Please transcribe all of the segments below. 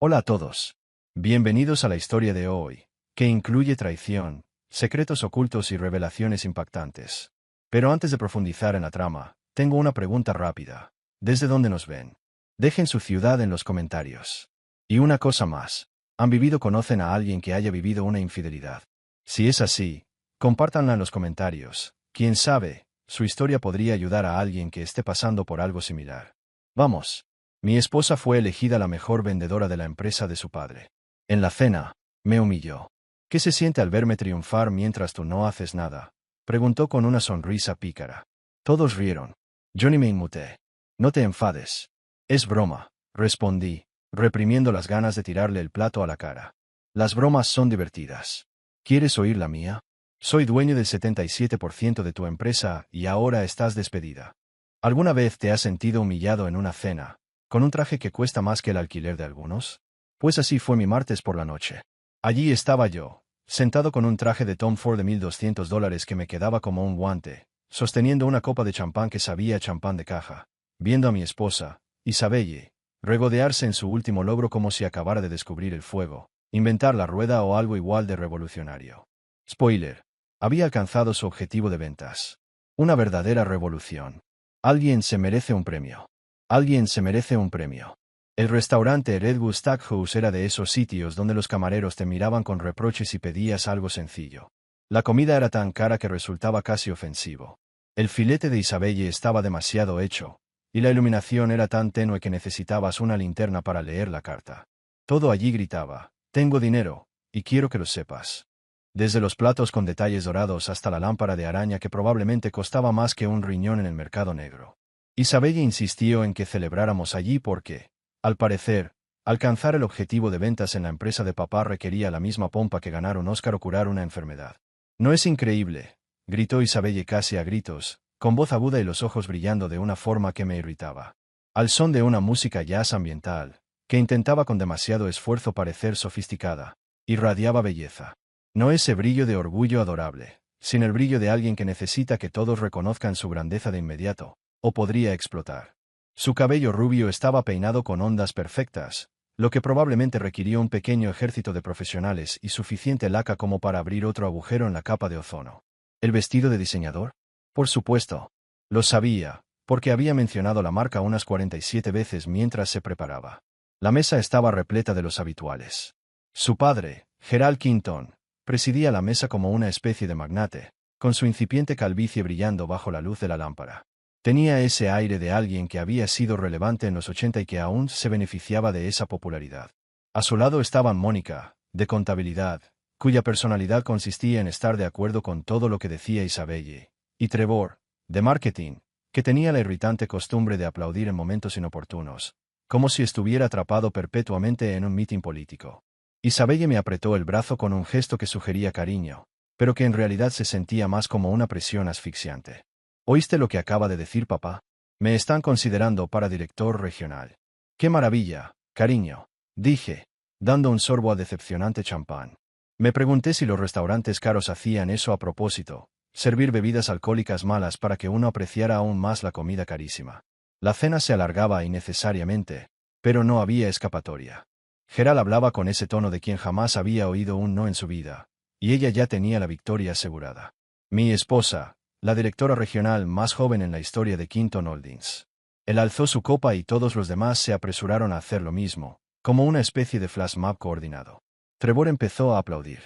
Hola a todos. Bienvenidos a la historia de hoy, que incluye traición, secretos ocultos y revelaciones impactantes. Pero antes de profundizar en la trama, tengo una pregunta rápida. ¿Desde dónde nos ven? Dejen su ciudad en los comentarios. Y una cosa más. ¿Han vivido o conocen a alguien que haya vivido una infidelidad? Si es así, compártanla en los comentarios. Quién sabe, su historia podría ayudar a alguien que esté pasando por algo similar. Vamos. Mi esposa fue elegida la mejor vendedora de la empresa de su padre. En la cena, me humilló. ¿Qué se siente al verme triunfar mientras tú no haces nada? Preguntó con una sonrisa pícara. Todos rieron. Yo ni me inmuté. No te enfades. Es broma, respondí, reprimiendo las ganas de tirarle el plato a la cara. Las bromas son divertidas. ¿Quieres oír la mía? Soy dueño del 77% de tu empresa y ahora estás despedida. ¿Alguna vez te has sentido humillado en una cena, con un traje que cuesta más que el alquiler de algunos? Pues así fue mi martes por la noche. Allí estaba yo, sentado con un traje de Tom Ford de $1,200 que me quedaba como un guante, sosteniendo una copa de champán que sabía a champán de caja, viendo a mi esposa, Isabelle, regodearse en su último logro como si acabara de descubrir el fuego, inventar la rueda o algo igual de revolucionario. Spoiler. Había alcanzado su objetivo de ventas. Una verdadera revolución. Alguien se merece un premio. Alguien se merece un premio. El restaurante Redwood Stackhouse era de esos sitios donde los camareros te miraban con reproches si pedías algo sencillo. La comida era tan cara que resultaba casi ofensivo. El filete de Isabelle estaba demasiado hecho, y la iluminación era tan tenue que necesitabas una linterna para leer la carta. Todo allí gritaba, tengo dinero, y quiero que lo sepas. Desde los platos con detalles dorados hasta la lámpara de araña que probablemente costaba más que un riñón en el mercado negro. Isabelle insistió en que celebráramos allí porque, al parecer, alcanzar el objetivo de ventas en la empresa de papá requería la misma pompa que ganar un Óscar o curar una enfermedad. ¿No es increíble?, gritó Isabelle casi a gritos, con voz aguda y los ojos brillando de una forma que me irritaba. Al son de una música jazz ambiental, que intentaba con demasiado esfuerzo parecer sofisticada, irradiaba belleza. No ese brillo de orgullo adorable, sino el brillo de alguien que necesita que todos reconozcan su grandeza de inmediato, o podría explotar. Su cabello rubio estaba peinado con ondas perfectas, lo que probablemente requirió un pequeño ejército de profesionales y suficiente laca como para abrir otro agujero en la capa de ozono. ¿El vestido de diseñador? Por supuesto. Lo sabía, porque había mencionado la marca unas 47 veces mientras se preparaba. La mesa estaba repleta de los habituales. Su padre, Gerald Quinton, presidía la mesa como una especie de magnate, con su incipiente calvicie brillando bajo la luz de la lámpara. Tenía ese aire de alguien que había sido relevante en los 80 y que aún se beneficiaba de esa popularidad. A su lado estaba Mónica, de contabilidad, cuya personalidad consistía en estar de acuerdo con todo lo que decía Isabelle, y Trevor, de marketing, que tenía la irritante costumbre de aplaudir en momentos inoportunos, como si estuviera atrapado perpetuamente en un mitin político. Isabelle me apretó el brazo con un gesto que sugería cariño, pero que en realidad se sentía más como una presión asfixiante. ¿Oíste lo que acaba de decir papá? Me están considerando para director regional. ¡Qué maravilla, cariño!, dije, dando un sorbo a decepcionante champán. Me pregunté si los restaurantes caros hacían eso a propósito, servir bebidas alcohólicas malas para que uno apreciara aún más la comida carísima. La cena se alargaba innecesariamente, pero no había escapatoria. Gerald hablaba con ese tono de quien jamás había oído un no en su vida, y ella ya tenía la victoria asegurada. Mi esposa, la directora regional más joven en la historia de Quinton Holdings. Él alzó su copa y todos los demás se apresuraron a hacer lo mismo, como una especie de flash mob coordinado. Trevor empezó a aplaudir.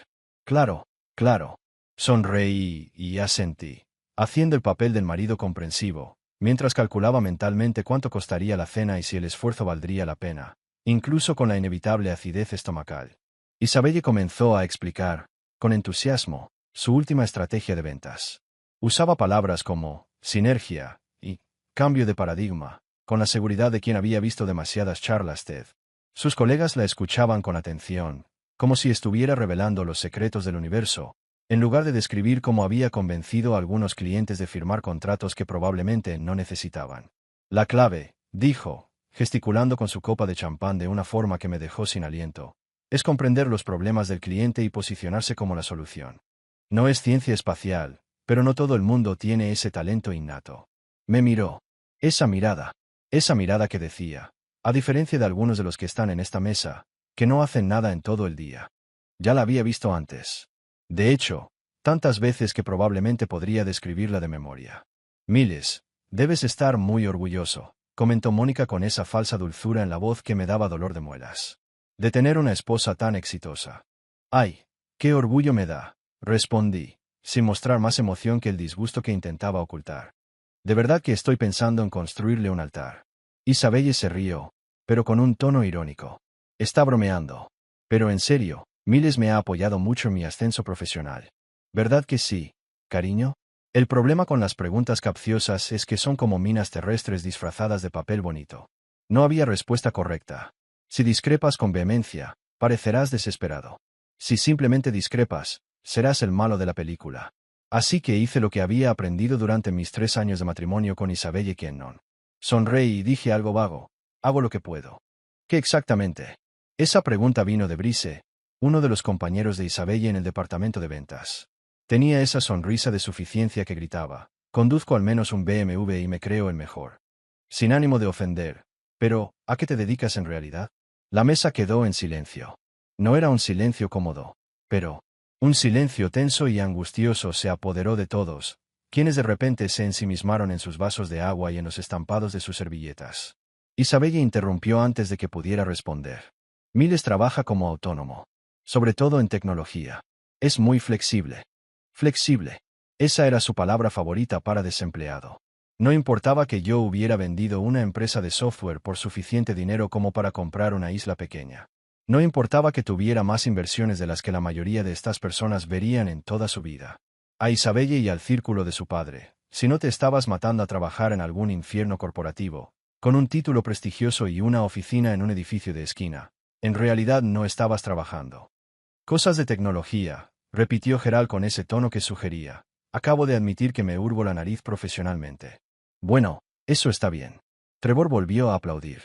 Claro, claro. Sonreí y asentí, haciendo el papel del marido comprensivo, mientras calculaba mentalmente cuánto costaría la cena y si el esfuerzo valdría la pena, incluso con la inevitable acidez estomacal. Isabelle comenzó a explicar, con entusiasmo, su última estrategia de ventas. Usaba palabras como sinergia y cambio de paradigma, con la seguridad de quien había visto demasiadas charlas TED. Sus colegas la escuchaban con atención, como si estuviera revelando los secretos del universo, en lugar de describir cómo había convencido a algunos clientes de firmar contratos que probablemente no necesitaban. La clave, dijo, gesticulando con su copa de champán de una forma que me dejó sin aliento, es comprender los problemas del cliente y posicionarse como la solución. No es ciencia espacial, pero no todo el mundo tiene ese talento innato. Me miró. Esa mirada que decía, a diferencia de algunos de los que están en esta mesa, que no hacen nada en todo el día. Ya la había visto antes. De hecho, tantas veces que probablemente podría describirla de memoria. Miles, debes estar muy orgulloso, comentó Mónica con esa falsa dulzura en la voz que me daba dolor de muelas. De tener una esposa tan exitosa. ¡Ay! ¡Qué orgullo me da! Respondí, sin mostrar más emoción que el disgusto que intentaba ocultar. De verdad que estoy pensando en construirle un altar. Isabelle se rió, pero con un tono irónico. Está bromeando. Pero en serio, Miles me ha apoyado mucho en mi ascenso profesional. ¿Verdad que sí, cariño? El problema con las preguntas capciosas es que son como minas terrestres disfrazadas de papel bonito. No había respuesta correcta. Si discrepas con vehemencia, parecerás desesperado. Si simplemente discrepas, serás el malo de la película. Así que hice lo que había aprendido durante mis 3 años de matrimonio con Isabelle Kennon. Sonreí y dije algo vago. Hago lo que puedo. ¿Qué exactamente? Esa pregunta vino de Brice, uno de los compañeros de Isabelle en el departamento de ventas. Tenía esa sonrisa de suficiencia que gritaba, conduzco al menos un BMW y me creo el mejor. Sin ánimo de ofender. Pero, ¿a qué te dedicas en realidad? La mesa quedó en silencio. No era un silencio cómodo, pero un silencio tenso y angustioso se apoderó de todos, quienes de repente se ensimismaron en sus vasos de agua y en los estampados de sus servilletas. Isabelle interrumpió antes de que pudiera responder. Miles trabaja como autónomo. Sobre todo en tecnología. Es muy flexible. Flexible. Esa era su palabra favorita para desempleado. No importaba que yo hubiera vendido una empresa de software por suficiente dinero como para comprar una isla pequeña. No importaba que tuviera más inversiones de las que la mayoría de estas personas verían en toda su vida. A Isabelle y al círculo de su padre, si no te estabas matando a trabajar en algún infierno corporativo, con un título prestigioso y una oficina en un edificio de esquina, en realidad no estabas trabajando. Cosas de tecnología, repitió Gerald con ese tono que sugería. Acabo de admitir que me hurgo la nariz profesionalmente. Bueno, eso está bien. Trevor volvió a aplaudir.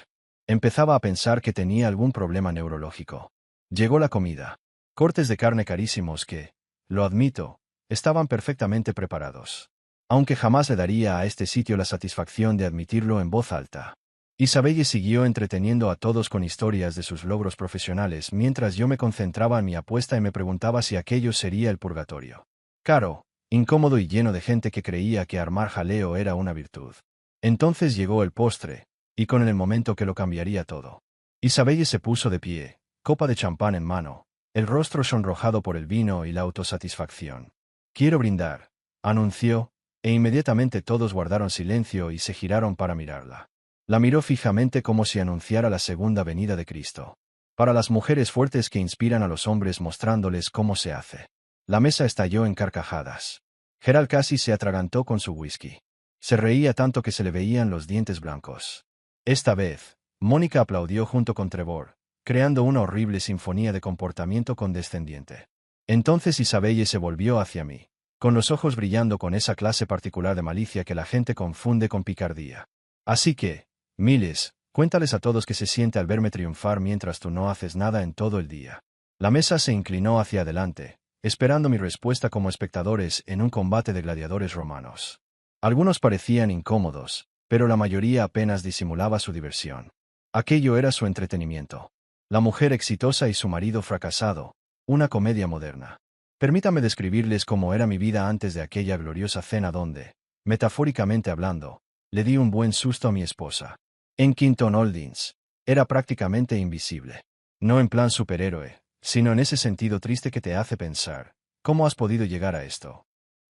Empezaba a pensar que tenía algún problema neurológico. Llegó la comida. Cortes de carne carísimos que, lo admito, estaban perfectamente preparados. Aunque jamás le daría a este sitio la satisfacción de admitirlo en voz alta. Isabelle siguió entreteniendo a todos con historias de sus logros profesionales mientras yo me concentraba en mi apuesta y me preguntaba si aquello sería el purgatorio. Caro, incómodo y lleno de gente que creía que armar jaleo era una virtud. Entonces llegó el postre, y con el momento que lo cambiaría todo. Isabelle se puso de pie, copa de champán en mano, el rostro sonrojado por el vino y la autosatisfacción. Quiero brindar, anunció, e inmediatamente todos guardaron silencio y se giraron para mirarla. La miró fijamente como si anunciara la segunda venida de Cristo. Para las mujeres fuertes que inspiran a los hombres mostrándoles cómo se hace. La mesa estalló en carcajadas. Gerald casi se atragantó con su whisky. Se reía tanto que se le veían los dientes blancos. Esta vez, Mónica aplaudió junto con Trevor, creando una horrible sinfonía de comportamiento condescendiente. Entonces Isabelle se volvió hacia mí, con los ojos brillando con esa clase particular de malicia que la gente confunde con picardía. Así que, Miles, cuéntales a todos qué se siente al verme triunfar mientras tú no haces nada en todo el día. La mesa se inclinó hacia adelante, esperando mi respuesta como espectadores en un combate de gladiadores romanos. Algunos parecían incómodos, pero la mayoría apenas disimulaba su diversión. Aquello era su entretenimiento. La mujer exitosa y su marido fracasado, una comedia moderna. Permítame describirles cómo era mi vida antes de aquella gloriosa cena donde, metafóricamente hablando, le di un buen susto a mi esposa. En Quinton Holdings, era prácticamente invisible. No en plan superhéroe, sino en ese sentido triste que te hace pensar, ¿cómo has podido llegar a esto?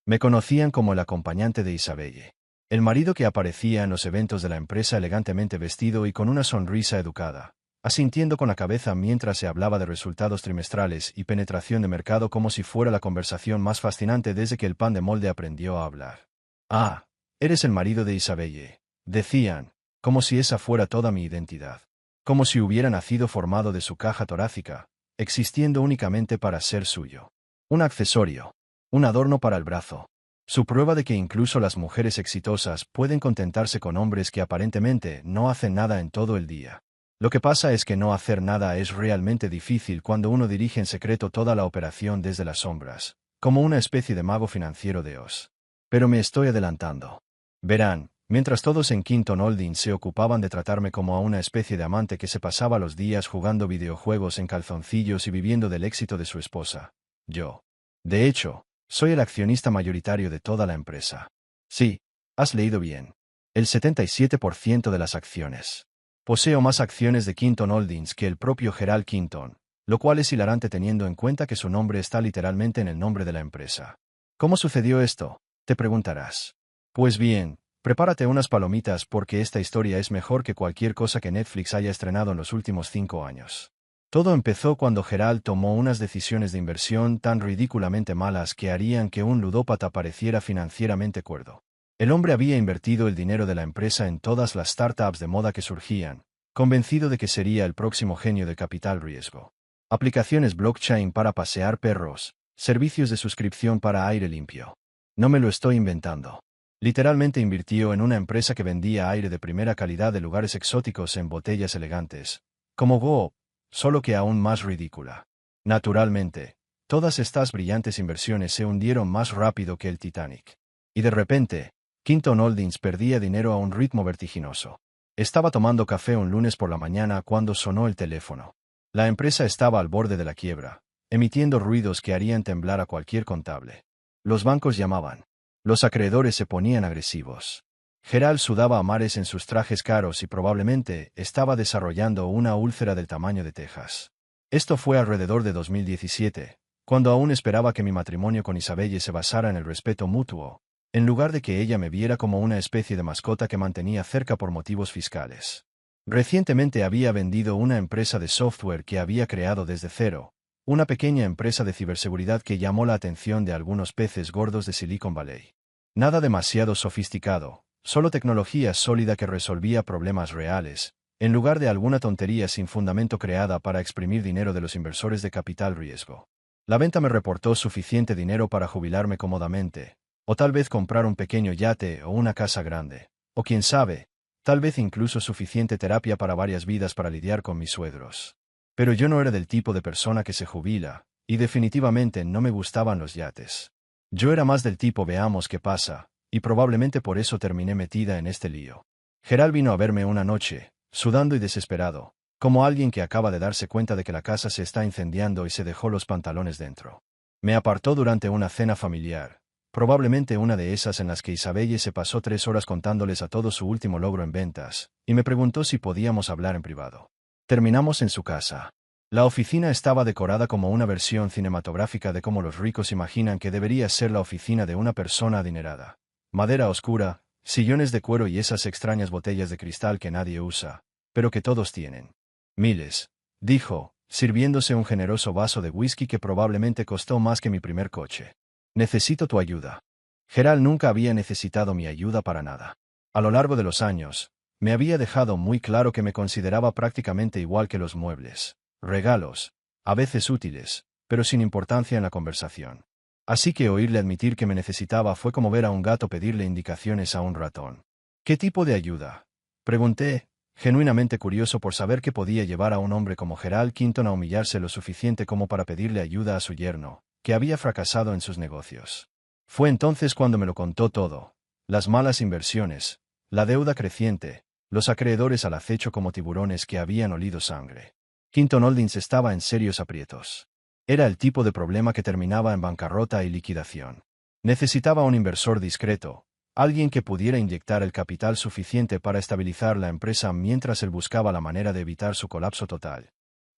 Me conocían como el acompañante de Isabelle. El marido que aparecía en los eventos de la empresa elegantemente vestido y con una sonrisa educada, asintiendo con la cabeza mientras se hablaba de resultados trimestrales y penetración de mercado como si fuera la conversación más fascinante desde que el pan de molde aprendió a hablar. Ah, eres el marido de Isabelle, decían, como si esa fuera toda mi identidad. Como si hubiera nacido formado de su caja torácica, existiendo únicamente para ser suyo. Un accesorio. Un adorno para el brazo. Su prueba de que incluso las mujeres exitosas pueden contentarse con hombres que aparentemente no hacen nada en todo el día. Lo que pasa es que no hacer nada es realmente difícil cuando uno dirige en secreto toda la operación desde las sombras, como una especie de mago financiero de Oz. Pero me estoy adelantando. Verán, Mientras todos en Quinton Holdings se ocupaban de tratarme como a una especie de amante que se pasaba los días jugando videojuegos en calzoncillos y viviendo del éxito de su esposa. Yo. De hecho, soy el accionista mayoritario de toda la empresa. Sí, has leído bien. El 77% de las acciones. Poseo más acciones de Quinton Holdings que el propio Gerald Quinton, lo cual es hilarante teniendo en cuenta que su nombre está literalmente en el nombre de la empresa. ¿Cómo sucedió esto?, te preguntarás. Pues bien, prepárate unas palomitas porque esta historia es mejor que cualquier cosa que Netflix haya estrenado en los últimos 5 años. Todo empezó cuando Gerald tomó unas decisiones de inversión tan ridículamente malas que harían que un ludópata pareciera financieramente cuerdo. El hombre había invertido el dinero de la empresa en todas las startups de moda que surgían, convencido de que sería el próximo genio de capital riesgo. Aplicaciones blockchain para pasear perros, servicios de suscripción para aire limpio. No me lo estoy inventando. Literalmente invirtió en una empresa que vendía aire de primera calidad de lugares exóticos en botellas elegantes, como Go, solo que aún más ridícula. Naturalmente, todas estas brillantes inversiones se hundieron más rápido que el Titanic. Y de repente, Quinton Holdings perdía dinero a un ritmo vertiginoso. Estaba tomando café un lunes por la mañana cuando sonó el teléfono. La empresa estaba al borde de la quiebra, emitiendo ruidos que harían temblar a cualquier contable. Los bancos llamaban. Los acreedores se ponían agresivos. Gerald sudaba a mares en sus trajes caros y probablemente estaba desarrollando una úlcera del tamaño de Texas. Esto fue alrededor de 2017, cuando aún esperaba que mi matrimonio con Isabelle se basara en el respeto mutuo, en lugar de que ella me viera como una especie de mascota que mantenía cerca por motivos fiscales. Recientemente había vendido una empresa de software que había creado desde cero, una pequeña empresa de ciberseguridad que llamó la atención de algunos peces gordos de Silicon Valley. Nada demasiado sofisticado, solo tecnología sólida que resolvía problemas reales, en lugar de alguna tontería sin fundamento creada para exprimir dinero de los inversores de capital riesgo. La venta me reportó suficiente dinero para jubilarme cómodamente, o tal vez comprar un pequeño yate o una casa grande, o quién sabe, tal vez incluso suficiente terapia para varias vidas para lidiar con mis suegros. Pero yo no era del tipo de persona que se jubila, y definitivamente no me gustaban los yates. Yo era más del tipo veamos qué pasa, y probablemente por eso terminé metida en este lío. Gerald vino a verme una noche, sudando y desesperado, como alguien que acaba de darse cuenta de que la casa se está incendiando y se dejó los pantalones dentro. Me apartó durante una cena familiar, probablemente una de esas en las que Isabelle se pasó 3 horas contándoles a todos su último logro en ventas, y me preguntó si podíamos hablar en privado. Terminamos en su casa. La oficina estaba decorada como una versión cinematográfica de cómo los ricos imaginan que debería ser la oficina de una persona adinerada. Madera oscura, sillones de cuero y esas extrañas botellas de cristal que nadie usa, pero que todos tienen. Miles, dijo, sirviéndose un generoso vaso de whisky que probablemente costó más que mi primer coche. Necesito tu ayuda. Gerald nunca había necesitado mi ayuda para nada. A lo largo de los años, me había dejado muy claro que me consideraba prácticamente igual que los muebles, regalos, a veces útiles, pero sin importancia en la conversación. Así que oírle admitir que me necesitaba fue como ver a un gato pedirle indicaciones a un ratón. ¿Qué tipo de ayuda?, pregunté, genuinamente curioso por saber qué podía llevar a un hombre como Gerald Quinton a humillarse lo suficiente como para pedirle ayuda a su yerno, que había fracasado en sus negocios. Fue entonces cuando me lo contó todo: las malas inversiones, la deuda creciente, los acreedores al acecho como tiburones que habían olido sangre. Quinton Holdings estaba en serios aprietos. Era el tipo de problema que terminaba en bancarrota y liquidación. Necesitaba un inversor discreto, alguien que pudiera inyectar el capital suficiente para estabilizar la empresa mientras él buscaba la manera de evitar su colapso total.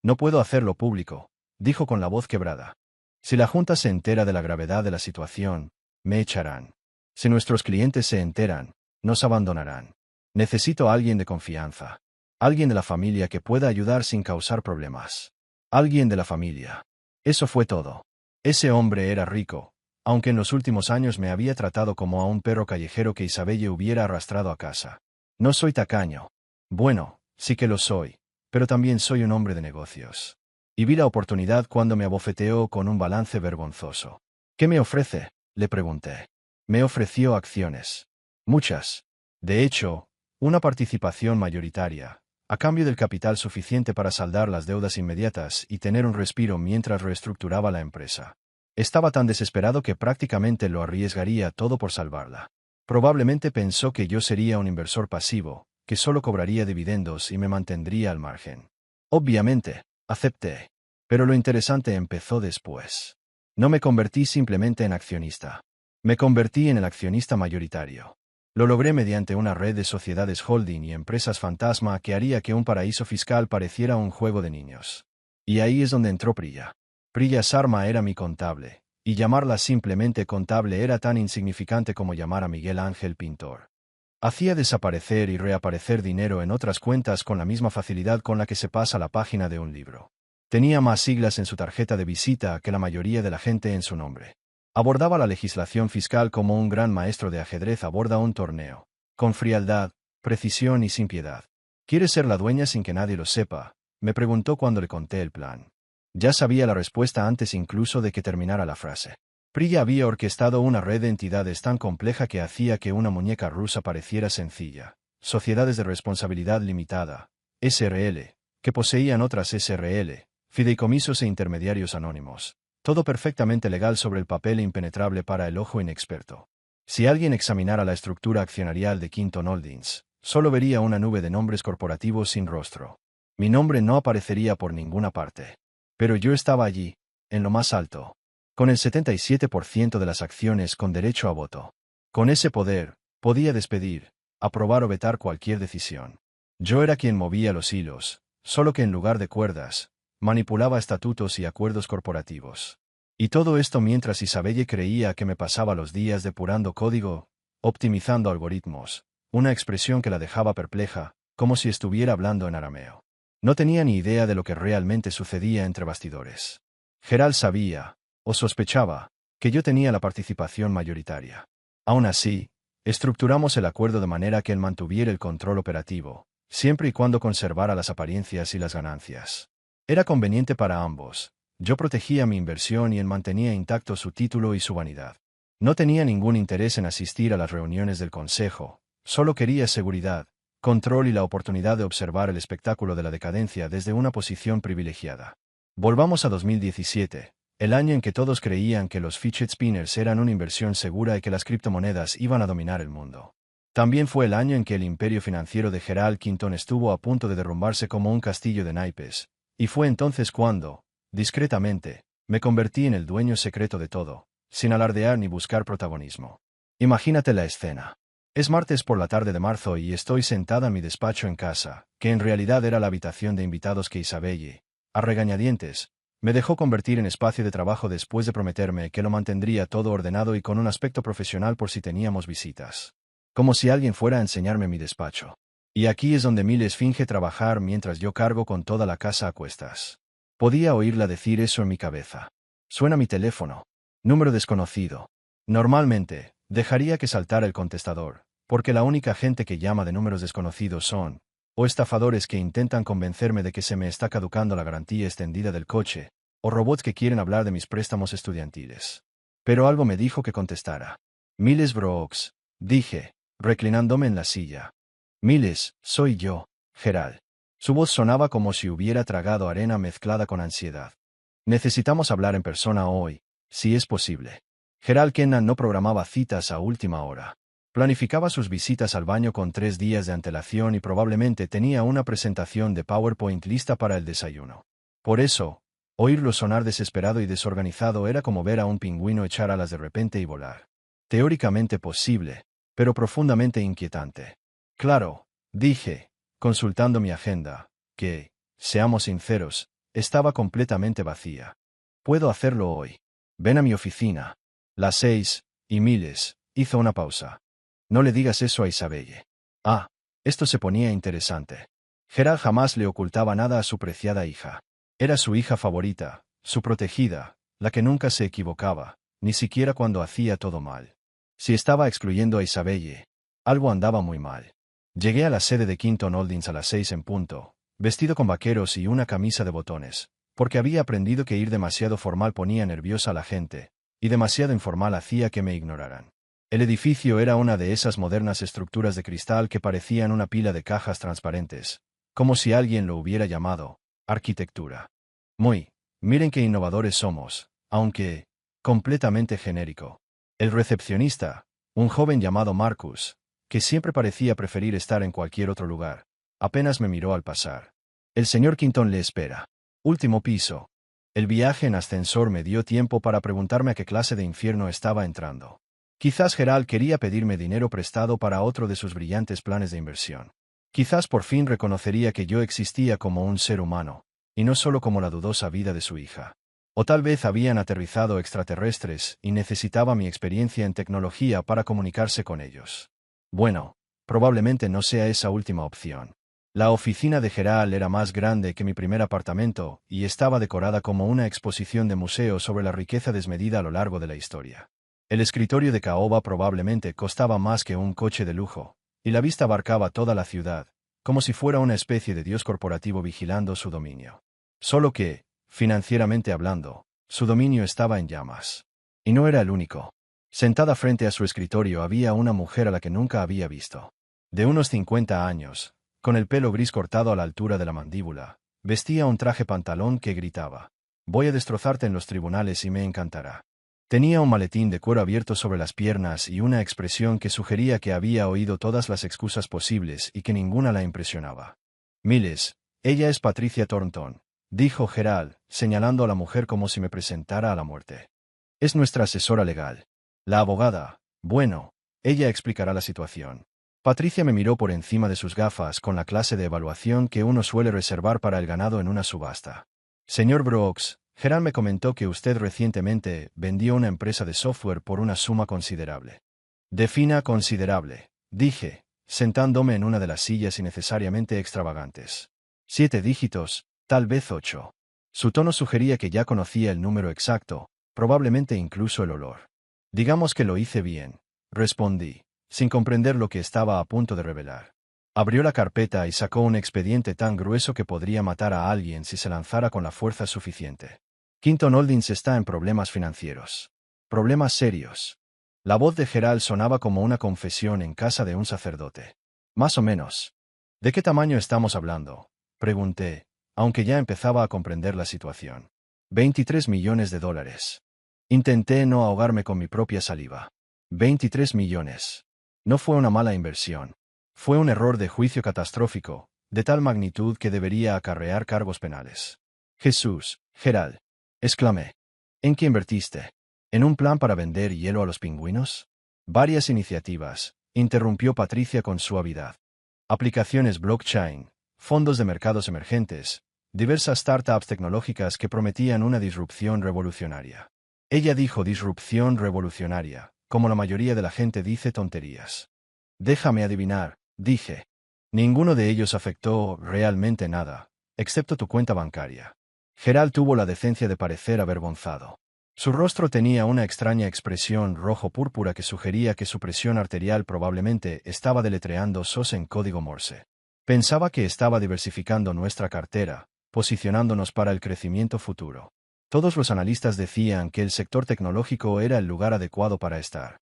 No puedo hacerlo público, dijo con la voz quebrada. Si la Junta se entera de la gravedad de la situación, me echarán. Si nuestros clientes se enteran, nos abandonarán. Necesito a alguien de confianza. Alguien de la familia que pueda ayudar sin causar problemas. Alguien de la familia. Eso fue todo. Ese hombre era rico, aunque en los últimos años me había tratado como a un perro callejero que Isabelle hubiera arrastrado a casa. No soy tacaño. Bueno, sí que lo soy, pero también soy un hombre de negocios. Y vi la oportunidad cuando me abofeteó con un balance vergonzoso. ¿Qué me ofrece?, le pregunté. Me ofreció acciones. Muchas. De hecho, una participación mayoritaria, a cambio del capital suficiente para saldar las deudas inmediatas y tener un respiro mientras reestructuraba la empresa. Estaba tan desesperado que prácticamente lo arriesgaría todo por salvarla. Probablemente pensó que yo sería un inversor pasivo, que solo cobraría dividendos y me mantendría al margen. Obviamente, acepté. Pero lo interesante empezó después. No me convertí simplemente en accionista. Me convertí en el accionista mayoritario. Lo logré mediante una red de sociedades holding y empresas fantasma que haría que un paraíso fiscal pareciera un juego de niños. Y ahí es donde entró Priya. Priya Sharma era mi contable, y llamarla simplemente contable era tan insignificante como llamar a Miguel Ángel pintor. Hacía desaparecer y reaparecer dinero en otras cuentas con la misma facilidad con la que se pasa la página de un libro. Tenía más siglas en su tarjeta de visita que la mayoría de la gente en su nombre. Abordaba la legislación fiscal como un gran maestro de ajedrez aborda un torneo, con frialdad, precisión y sin piedad. ¿Quieres ser la dueña sin que nadie lo sepa?, me preguntó cuando le conté el plan. Ya sabía la respuesta antes incluso de que terminara la frase. Priya había orquestado una red de entidades tan compleja que hacía que una muñeca rusa pareciera sencilla. Sociedades de responsabilidad limitada, SRL, que poseían otras SRL, fideicomisos e intermediarios anónimos. Todo perfectamente legal sobre el papel e impenetrable para el ojo inexperto. Si alguien examinara la estructura accionarial de Quinton Holdings, solo vería una nube de nombres corporativos sin rostro. Mi nombre no aparecería por ninguna parte. Pero yo estaba allí, en lo más alto, con el 77% de las acciones con derecho a voto. Con ese poder, podía despedir, aprobar o vetar cualquier decisión. Yo era quien movía los hilos, solo que en lugar de cuerdas, manipulaba estatutos y acuerdos corporativos. Y todo esto mientras Isabelle creía que me pasaba los días depurando código, optimizando algoritmos, una expresión que la dejaba perpleja, como si estuviera hablando en arameo. No tenía ni idea de lo que realmente sucedía entre bastidores. Gerald sabía, o sospechaba, que yo tenía la participación mayoritaria. Aún así, estructuramos el acuerdo de manera que él mantuviera el control operativo, siempre y cuando conservara las apariencias y las ganancias. Era conveniente para ambos. Yo protegía mi inversión y él mantenía intacto su título y su vanidad. No tenía ningún interés en asistir a las reuniones del consejo, solo quería seguridad, control y la oportunidad de observar el espectáculo de la decadencia desde una posición privilegiada. Volvamos a 2017, el año en que todos creían que los fidget spinners eran una inversión segura y que las criptomonedas iban a dominar el mundo. También fue el año en que el imperio financiero de Gerald Quinton estuvo a punto de derrumbarse como un castillo de naipes, y fue entonces cuando, discretamente, me convertí en el dueño secreto de todo, sin alardear ni buscar protagonismo. Imagínate la escena. Es martes por la tarde de marzo y estoy sentada en mi despacho en casa, que en realidad era la habitación de invitados que Isabelle, a regañadientes, me dejó convertir en espacio de trabajo después de prometerme que lo mantendría todo ordenado y con un aspecto profesional por si teníamos visitas. Como si alguien fuera a enseñarme mi despacho. Y aquí es donde Miles finge trabajar mientras yo cargo con toda la casa a cuestas. Podía oírla decir eso en mi cabeza. Suena mi teléfono. Número desconocido. Normalmente, dejaría que saltara el contestador, porque la única gente que llama de números desconocidos son, o estafadores que intentan convencerme de que se me está caducando la garantía extendida del coche, o robots que quieren hablar de mis préstamos estudiantiles. Pero algo me dijo que contestara. Miles Brooks, dije, reclinándome en la silla. Miles, soy yo, Gerald. Su voz sonaba como si hubiera tragado arena mezclada con ansiedad. Necesitamos hablar en persona hoy, si es posible. Gerald Kennan no programaba citas a última hora. Planificaba sus visitas al baño con 3 días de antelación y probablemente tenía una presentación de PowerPoint lista para el desayuno. Por eso, oírlo sonar desesperado y desorganizado era como ver a un pingüino echar alas de repente y volar. Teóricamente posible, pero profundamente inquietante. Claro, dije, consultando mi agenda, que, seamos sinceros, estaba completamente vacía. Puedo hacerlo hoy. Ven a mi oficina. Las 6, y Miles, hizo una pausa. No le digas eso a Isabelle. Ah, esto se ponía interesante. Gerald jamás le ocultaba nada a su preciada hija. Era su hija favorita, su protegida, la que nunca se equivocaba, ni siquiera cuando hacía todo mal. Si estaba excluyendo a Isabelle, algo andaba muy mal. Llegué a la sede de Quinton Holdings a las 6 en punto, vestido con vaqueros y una camisa de botones, porque había aprendido que ir demasiado formal ponía nerviosa a la gente, y demasiado informal hacía que me ignoraran. El edificio era una de esas modernas estructuras de cristal que parecían una pila de cajas transparentes, como si alguien lo hubiera llamado arquitectura. Miren qué innovadores somos, aunque completamente genérico. El recepcionista, Un joven llamado Marcus, que siempre parecía preferir estar en cualquier otro lugar, apenas me miró al pasar. El señor Quinton le espera. Último piso. El viaje en ascensor me dio tiempo para preguntarme a qué clase de infierno estaba entrando. Quizás Gerald quería pedirme dinero prestado para otro de sus brillantes planes de inversión. Quizás por fin reconocería que yo existía como un ser humano, y no solo como la dudosa vida de su hija. O tal vez habían aterrizado extraterrestres y necesitaba mi experiencia en tecnología para comunicarse con ellos. Bueno, probablemente no sea esa última opción. La oficina de Gerald era más grande que mi primer apartamento y estaba decorada como una exposición de museo sobre la riqueza desmedida a lo largo de la historia. El escritorio de caoba probablemente costaba más que un coche de lujo, y la vista abarcaba toda la ciudad, como si fuera una especie de dios corporativo vigilando su dominio. Solo que, financieramente hablando, su dominio estaba en llamas. Y no era el único. Sentada frente a su escritorio había una mujer a la que nunca había visto. De unos 50 años, con el pelo gris cortado a la altura de la mandíbula, vestía un traje pantalón que gritaba: «Voy a destrozarte en los tribunales y me encantará». Tenía un maletín de cuero abierto sobre las piernas y una expresión que sugería que había oído todas las excusas posibles y que ninguna la impresionaba. «Miles, ella es Patricia Thornton», dijo Gerald, señalando a la mujer como si me presentara a la muerte. «Es nuestra asesora legal. La abogada, bueno, ella explicará la situación». Patricia me miró por encima de sus gafas con la clase de evaluación que uno suele reservar para el ganado en una subasta. «Señor Brooks, Gerald me comentó que usted recientemente vendió una empresa de software por una suma considerable». «Defina considerable», dije, sentándome en una de las sillas innecesariamente extravagantes. «7 dígitos, tal vez 8». Su tono sugería que ya conocía el número exacto, probablemente incluso el olor. «Digamos que lo hice bien», respondí, sin comprender lo que estaba a punto de revelar. Abrió la carpeta y sacó un expediente tan grueso que podría matar a alguien si se lanzara con la fuerza suficiente. «Quinton Holdings está en problemas financieros. Problemas serios». La voz de Gerald sonaba como una confesión en casa de un sacerdote. «Más o menos». «¿De qué tamaño estamos hablando?», pregunté, aunque ya empezaba a comprender la situación. $23 millones. Intenté no ahogarme con mi propia saliva. 23 millones. No fue una mala inversión. Fue un error de juicio catastrófico, de tal magnitud que debería acarrear cargos penales. «Jesús, Gerald», exclamé. «¿En qué invertiste? ¿En un plan para vender hielo a los pingüinos?». «Varias iniciativas», interrumpió Patricia con suavidad. «Aplicaciones blockchain, fondos de mercados emergentes, diversas startups tecnológicas que prometían una disrupción revolucionaria». Ella dijo disrupción revolucionaria, como la mayoría de la gente dice tonterías. «Déjame adivinar», dije. «Ninguno de ellos afectó realmente nada, excepto tu cuenta bancaria». Gerald tuvo la decencia de parecer avergonzado. Su rostro tenía una extraña expresión rojo-púrpura que sugería que su presión arterial probablemente estaba deletreando SOS en código Morse. Pensaba que estaba diversificando nuestra cartera, posicionándonos para el crecimiento futuro. Todos los analistas decían que el sector tecnológico era el lugar adecuado para estar.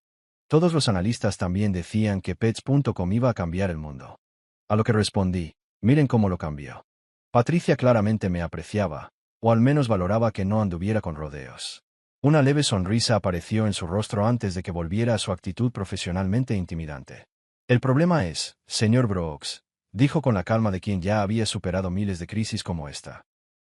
Todos los analistas también decían que Pets.com iba a cambiar el mundo. A lo que respondí: «Miren cómo lo cambió». Patricia claramente me apreciaba, o al menos valoraba que no anduviera con rodeos. Una leve sonrisa apareció en su rostro antes de que volviera a su actitud profesionalmente intimidante. «El problema es, señor Brooks», dijo con la calma de quien ya había superado miles de crisis como esta.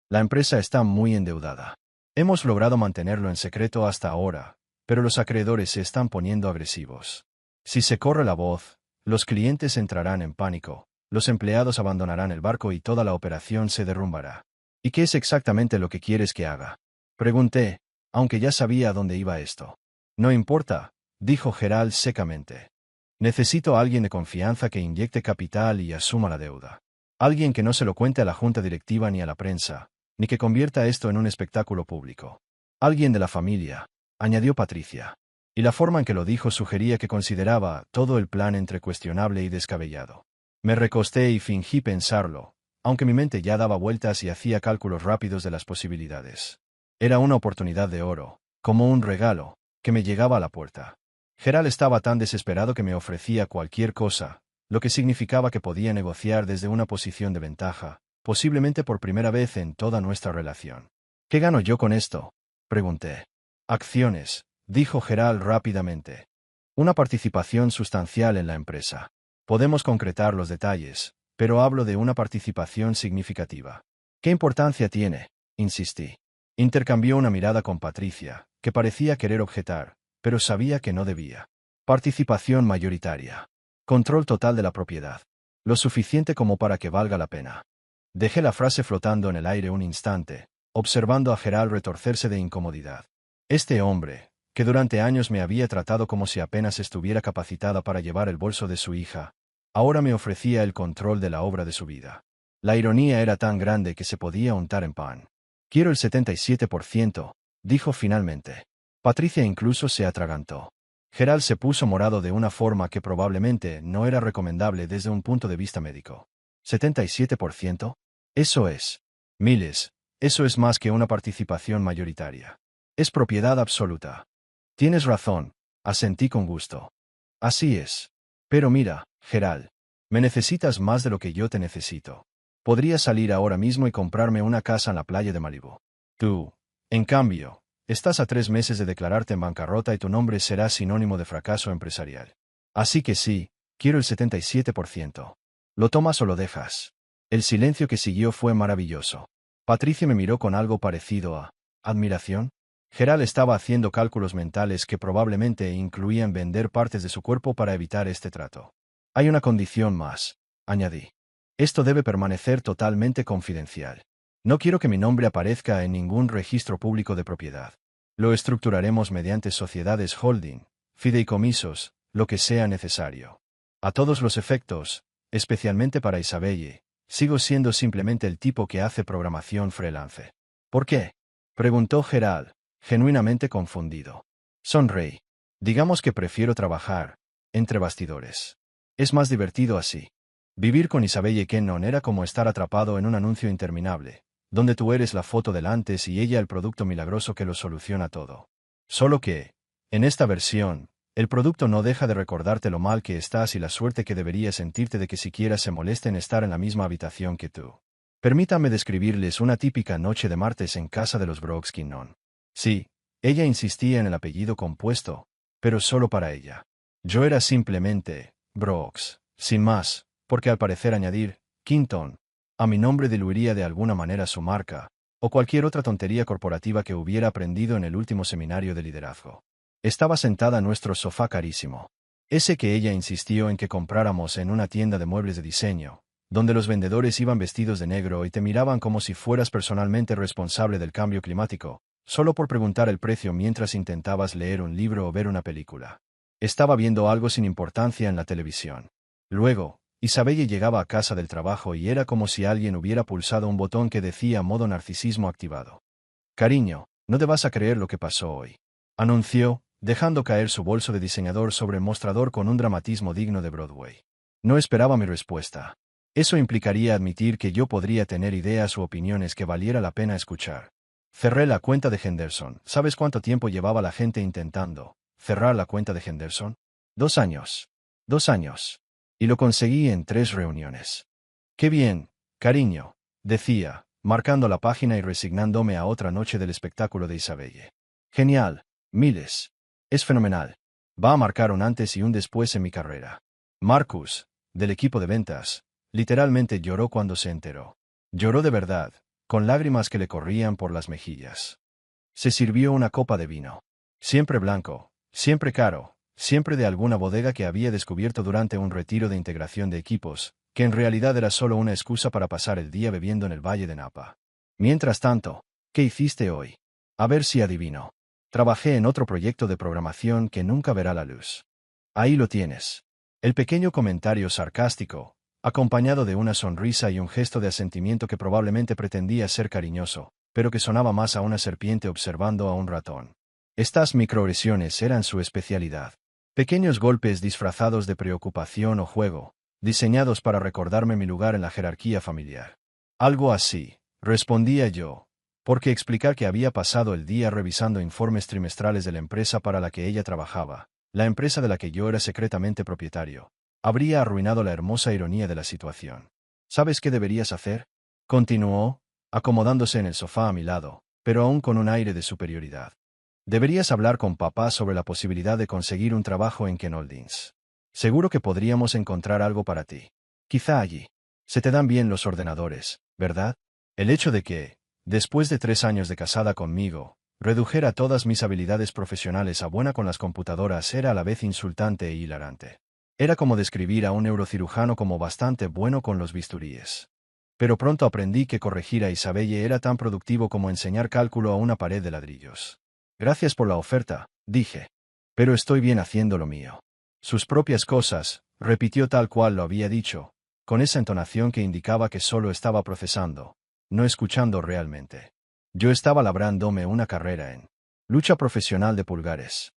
«La empresa está muy endeudada. Hemos logrado mantenerlo en secreto hasta ahora, pero los acreedores se están poniendo agresivos. Si se corre la voz, los clientes entrarán en pánico, los empleados abandonarán el barco y toda la operación se derrumbará». «¿Y qué es exactamente lo que quieres que haga?», pregunté, aunque ya sabía a dónde iba esto. «No importa», dijo Gerald secamente. «Necesito a alguien de confianza que inyecte capital y asuma la deuda. Alguien que no se lo cuente a la junta directiva ni a la prensa, ni que convierta esto en un espectáculo público. Alguien de la familia», añadió Patricia. Y la forma en que lo dijo sugería que consideraba todo el plan entre cuestionable y descabellado. Me recosté y fingí pensarlo, aunque mi mente ya daba vueltas y hacía cálculos rápidos de las posibilidades. Era una oportunidad de oro, como un regalo, que me llegaba a la puerta. Gerald estaba tan desesperado que me ofrecía cualquier cosa, lo que significaba que podía negociar desde una posición de ventaja, posiblemente por primera vez en toda nuestra relación. «¿Qué gano yo con esto?», pregunté. «Acciones», dijo Gerald rápidamente. Una participación sustancial en la empresa. Podemos concretar los detalles, pero hablo de una participación significativa. ¿Qué importancia tiene? Insistí. Intercambió una mirada con Patricia, que parecía querer objetar, pero sabía que no debía. Participación mayoritaria. Control total de la propiedad. Lo suficiente como para que valga la pena. Dejé la frase flotando en el aire un instante, observando a Gerald retorcerse de incomodidad. Este hombre, que durante años me había tratado como si apenas estuviera capacitada para llevar el bolso de su hija, ahora me ofrecía el control de la obra de su vida. La ironía era tan grande que se podía untar en pan. Quiero el 77%, dijo finalmente. Patricia incluso se atragantó. Gerald se puso morado de una forma que probablemente no era recomendable desde un punto de vista médico. ¿77%? Eso es. Miles. Eso es más que una participación mayoritaria. Es propiedad absoluta. Tienes razón, asentí con gusto. Así es. Pero mira, Gerald, me necesitas más de lo que yo te necesito. Podría salir ahora mismo y comprarme una casa en la playa de Malibú. Tú, en cambio, estás a 3 meses de declararte en bancarrota y tu nombre será sinónimo de fracaso empresarial. Así que sí, quiero el 77%. ¿Lo tomas o lo dejas? El silencio que siguió fue maravilloso. Patricia me miró con algo parecido a admiración. Gerald estaba haciendo cálculos mentales que probablemente incluían vender partes de su cuerpo para evitar este trato. Hay una condición más, añadí. Esto debe permanecer totalmente confidencial. No quiero que mi nombre aparezca en ningún registro público de propiedad. Lo estructuraremos mediante sociedades holding, fideicomisos, lo que sea necesario. A todos los efectos, especialmente para Isabelle, sigo siendo simplemente el tipo que hace programación freelance. ¿Por qué? Preguntó Gerald, genuinamente confundido. Sonreí. Digamos que prefiero trabajar entre bastidores. Es más divertido así. Vivir con Isabelle Kennon era como estar atrapado en un anuncio interminable, donde tú eres la foto del antes y ella el producto milagroso que lo soluciona todo. Solo que, en esta versión, el producto no deja de recordarte lo mal que estás y la suerte que deberías sentirte de que siquiera se moleste en estar en la misma habitación que tú. Permítame describirles una típica noche de martes en casa de los Brooks Kennon. Sí, ella insistía en el apellido compuesto, pero solo para ella. Yo era simplemente Brooks, sin más, porque al parecer añadir Quinton a mi nombre diluiría de alguna manera su marca, o cualquier otra tontería corporativa que hubiera aprendido en el último seminario de liderazgo. Estaba sentada en nuestro sofá carísimo, ese que ella insistió en que compráramos en una tienda de muebles de diseño, donde los vendedores iban vestidos de negro y te miraban como si fueras personalmente responsable del cambio climático, solo por preguntar el precio mientras intentabas leer un libro o ver una película. Estaba viendo algo sin importancia en la televisión. Luego, Isabelle llegaba a casa del trabajo y era como si alguien hubiera pulsado un botón que decía modo narcisismo activado. Cariño, no te vas a creer lo que pasó hoy, anunció, dejando caer su bolso de diseñador sobre el mostrador con un dramatismo digno de Broadway. No esperaba mi respuesta. Eso implicaría admitir que yo podría tener ideas u opiniones que valiera la pena escuchar. Cerré la cuenta de Henderson. ¿Sabes cuánto tiempo llevaba la gente intentando cerrar la cuenta de Henderson? 2 años. 2 años. Y lo conseguí en 3 reuniones. Qué bien, cariño, decía, marcando la página y resignándome a otra noche del espectáculo de Isabelle. Genial, Miles. Es fenomenal. Va a marcar un antes y un después en mi carrera. Marcus, del equipo de ventas, literalmente lloró cuando se enteró. Lloró de verdad, con lágrimas que le corrían por las mejillas. Se sirvió una copa de vino. Siempre blanco, siempre caro, siempre de alguna bodega que había descubierto durante un retiro de integración de equipos, que en realidad era solo una excusa para pasar el día bebiendo en el Valle de Napa. Mientras tanto, ¿qué hiciste hoy? A ver si adivino. Trabajé en otro proyecto de programación que nunca verá la luz. Ahí lo tienes. El pequeño comentario sarcástico, acompañado de una sonrisa y un gesto de asentimiento que probablemente pretendía ser cariñoso, pero que sonaba más a una serpiente observando a un ratón. Estas microagresiones eran su especialidad. Pequeños golpes disfrazados de preocupación o juego, diseñados para recordarme mi lugar en la jerarquía familiar. Algo así, respondía yo, porque explicar que había pasado el día revisando informes trimestrales de la empresa para la que ella trabajaba, la empresa de la que yo era secretamente propietario, habría arruinado la hermosa ironía de la situación. ¿Sabes qué deberías hacer? Continuó, acomodándose en el sofá a mi lado, pero aún con un aire de superioridad. Deberías hablar con papá sobre la posibilidad de conseguir un trabajo en Ken Holdings. Seguro que podríamos encontrar algo para ti. Quizá allí. Se te dan bien los ordenadores, ¿verdad? El hecho de que, después de 3 años de casada conmigo, redujera todas mis habilidades profesionales a buena con las computadoras era a la vez insultante e hilarante. Era como describir a un neurocirujano como bastante bueno con los bisturíes. Pero pronto aprendí que corregir a Isabelle era tan productivo como enseñar cálculo a una pared de ladrillos. Gracias por la oferta, dije. Pero estoy bien haciendo lo mío. Sus propias cosas, repitió tal cual lo había dicho, con esa entonación que indicaba que solo estaba procesando, no escuchando realmente. Yo estaba labrándome una carrera en lucha profesional de pulgares.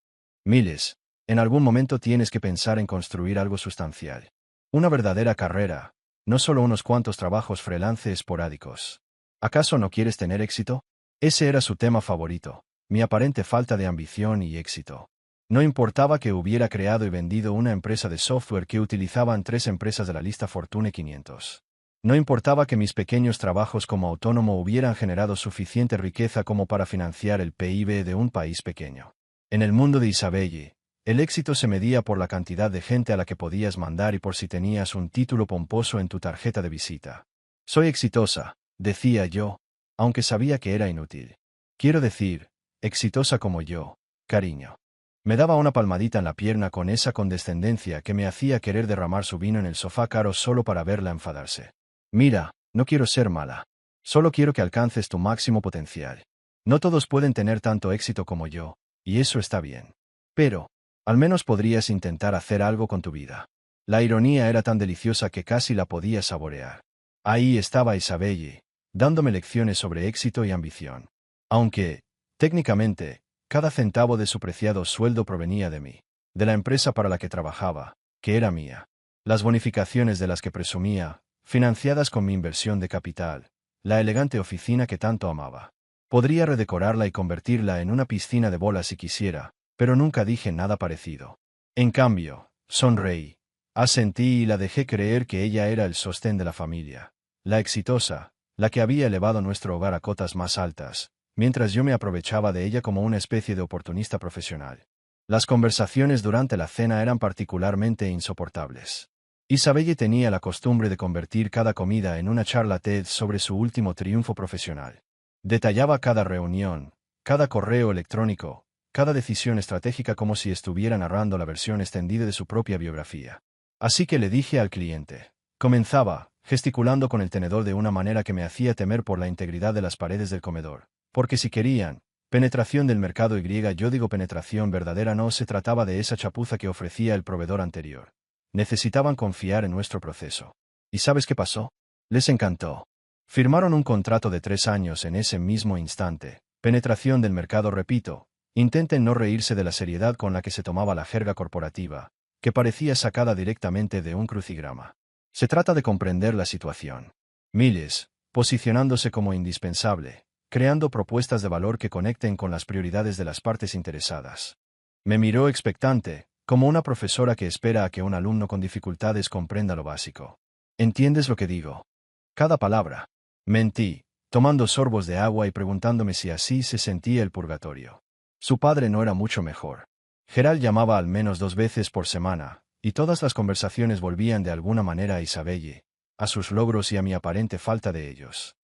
Miles, en algún momento tienes que pensar en construir algo sustancial. Una verdadera carrera, no solo unos cuantos trabajos freelance esporádicos. ¿Acaso no quieres tener éxito? Ese era su tema favorito, mi aparente falta de ambición y éxito. No importaba que hubiera creado y vendido una empresa de software que utilizaban 3 empresas de la lista Fortune 500. No importaba que mis pequeños trabajos como autónomo hubieran generado suficiente riqueza como para financiar el PIB de un país pequeño. En el mundo de Isabelle, el éxito se medía por la cantidad de gente a la que podías mandar y por si tenías un título pomposo en tu tarjeta de visita. Soy exitosa, decía yo, aunque sabía que era inútil. Quiero decir, exitosa como yo, cariño. Me daba una palmadita en la pierna con esa condescendencia que me hacía querer derramar su vino en el sofá caro solo para verla enfadarse. Mira, no quiero ser mala. Solo quiero que alcances tu máximo potencial. No todos pueden tener tanto éxito como yo, y eso está bien. Pero, al menos podrías intentar hacer algo con tu vida. La ironía era tan deliciosa que casi la podía saborear. Ahí estaba Isabelle, dándome lecciones sobre éxito y ambición. Aunque, técnicamente, cada centavo de su preciado sueldo provenía de mí, de la empresa para la que trabajaba, que era mía. Las bonificaciones de las que presumía, financiadas con mi inversión de capital, la elegante oficina que tanto amaba. Podría redecorarla y convertirla en una piscina de bolas si quisiera, pero nunca dije nada parecido. En cambio, sonreí, asentí y la dejé creer que ella era el sostén de la familia, la exitosa, la que había elevado nuestro hogar a cotas más altas, mientras yo me aprovechaba de ella como una especie de oportunista profesional. Las conversaciones durante la cena eran particularmente insoportables. Isabelle tenía la costumbre de convertir cada comida en una charla TED sobre su último triunfo profesional. Detallaba cada reunión, cada correo electrónico, cada decisión estratégica como si estuviera narrando la versión extendida de su propia biografía. Así que le dije al cliente. Comenzaba, gesticulando con el tenedor de una manera que me hacía temer por la integridad de las paredes del comedor. Porque si querían penetración del mercado yo digo penetración verdadera, no se trataba de esa chapuza que ofrecía el proveedor anterior. Necesitaban confiar en nuestro proceso. ¿Y sabes qué pasó? Les encantó. Firmaron un contrato de 3 años en ese mismo instante. Penetración del mercado, repito. Intenten no reírse de la seriedad con la que se tomaba la jerga corporativa, que parecía sacada directamente de un crucigrama. Se trata de comprender la situación. Miles, posicionándose como indispensable, creando propuestas de valor que conecten con las prioridades de las partes interesadas. Me miró expectante, como una profesora que espera a que un alumno con dificultades comprenda lo básico. ¿Entiendes lo que digo? Cada palabra. Mentí, tomando sorbos de agua y preguntándome si así se sentía el purgatorio. Su padre no era mucho mejor. Gerald llamaba al menos 2 veces por semana, y todas las conversaciones volvían de alguna manera a Isabelle, a sus logros y a mi aparente falta de ellos.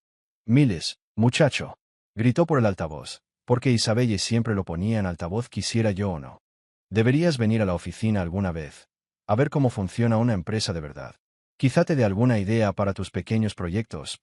Miles, muchacho, gritó por el altavoz, porque Isabelle siempre lo ponía en altavoz quisiera yo o no. Deberías venir a la oficina alguna vez, a ver cómo funciona una empresa de verdad. Quizá te dé alguna idea para tus pequeños proyectos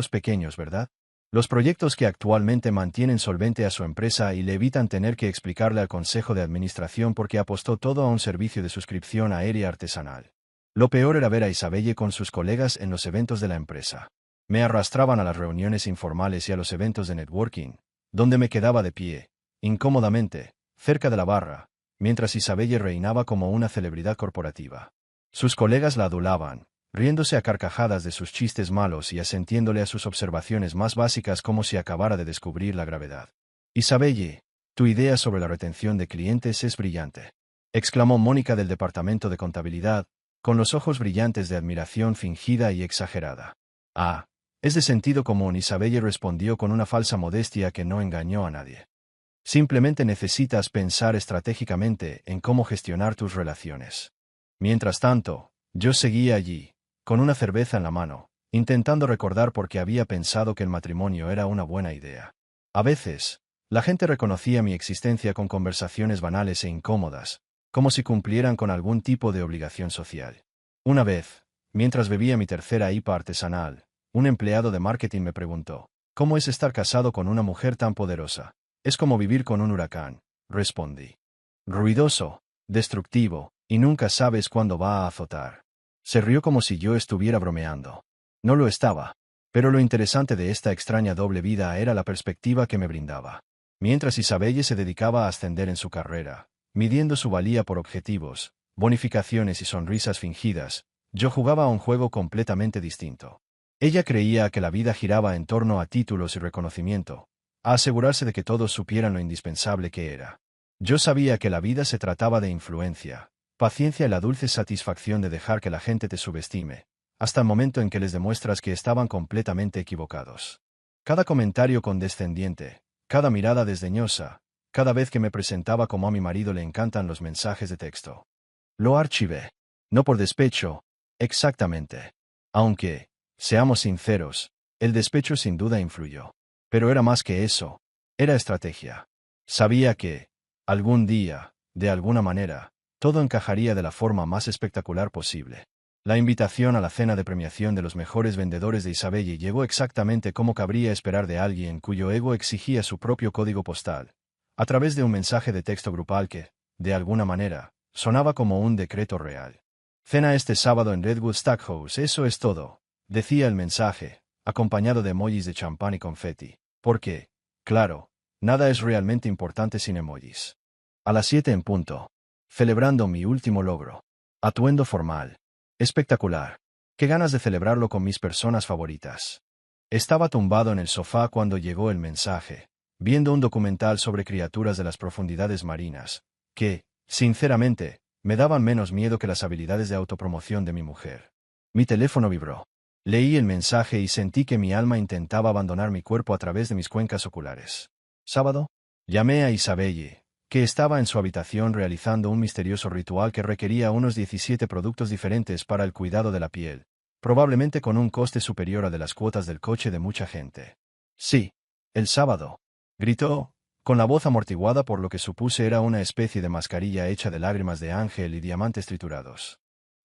pequeños, ¿verdad? Los proyectos que actualmente mantienen solvente a su empresa y le evitan tener que explicarle al consejo de administración porque apostó todo a un servicio de suscripción aérea artesanal. Lo peor era ver a Isabelle con sus colegas en los eventos de la empresa. Me arrastraban a las reuniones informales y a los eventos de networking, donde me quedaba de pie, incómodamente, cerca de la barra, mientras Isabelle reinaba como una celebridad corporativa. Sus colegas la adulaban, riéndose a carcajadas de sus chistes malos y asentiéndole a sus observaciones más básicas como si acabara de descubrir la gravedad. Isabelle, tu idea sobre la retención de clientes es brillante, exclamó Mónica del departamento de contabilidad, con los ojos brillantes de admiración fingida y exagerada. Ah, es de sentido común, Isabelle respondió con una falsa modestia que no engañó a nadie. Simplemente necesitas pensar estratégicamente en cómo gestionar tus relaciones. Mientras tanto, yo seguía allí, con una cerveza en la mano, intentando recordar por qué había pensado que el matrimonio era una buena idea. A veces, la gente reconocía mi existencia con conversaciones banales e incómodas, como si cumplieran con algún tipo de obligación social. Una vez, mientras bebía mi tercera IPA artesanal, un empleado de marketing me preguntó, ¿cómo es estar casado con una mujer tan poderosa? Es como vivir con un huracán, respondí. Ruidoso, destructivo, y nunca sabes cuándo va a azotar. Se rió como si yo estuviera bromeando. No lo estaba. Pero lo interesante de esta extraña doble vida era la perspectiva que me brindaba. Mientras Isabelle se dedicaba a ascender en su carrera, midiendo su valía por objetivos, bonificaciones y sonrisas fingidas, yo jugaba a un juego completamente distinto. Ella creía que la vida giraba en torno a títulos y reconocimiento, a asegurarse de que todos supieran lo indispensable que era. Yo sabía que la vida se trataba de influencia, paciencia y la dulce satisfacción de dejar que la gente te subestime, hasta el momento en que les demuestras que estaban completamente equivocados. Cada comentario condescendiente, cada mirada desdeñosa, cada vez que me presentaba como a mi marido le encantan los mensajes de texto. Lo archivé. No por despecho, exactamente. Aunque, seamos sinceros, el despecho sin duda influyó. Pero era más que eso. Era estrategia. Sabía que, algún día, de alguna manera, todo encajaría de la forma más espectacular posible. La invitación a la cena de premiación de los mejores vendedores de Isabelle llegó exactamente como cabría esperar de alguien cuyo ego exigía su propio código postal, a través de un mensaje de texto grupal que, de alguna manera, sonaba como un decreto real. Cena este sábado en Redwood Stackhouse, eso es todo, decía el mensaje, acompañado de emojis de champán y confeti, porque, claro, nada es realmente importante sin emojis. A las 7 en punto. Celebrando mi último logro. Atuendo formal. Espectacular. Qué ganas de celebrarlo con mis personas favoritas. Estaba tumbado en el sofá cuando llegó el mensaje, viendo un documental sobre criaturas de las profundidades marinas, que, sinceramente, me daban menos miedo que las habilidades de autopromoción de mi mujer. Mi teléfono vibró. Leí el mensaje y sentí que mi alma intentaba abandonar mi cuerpo a través de mis cuencas oculares. ¿Sábado? Llamé a Isabelle, que estaba en su habitación realizando un misterioso ritual que requería unos 17 productos diferentes para el cuidado de la piel, probablemente con un coste superior al de las cuotas del coche de mucha gente. Sí, el sábado, gritó, con la voz amortiguada por lo que supuse era una especie de mascarilla hecha de lágrimas de ángel y diamantes triturados.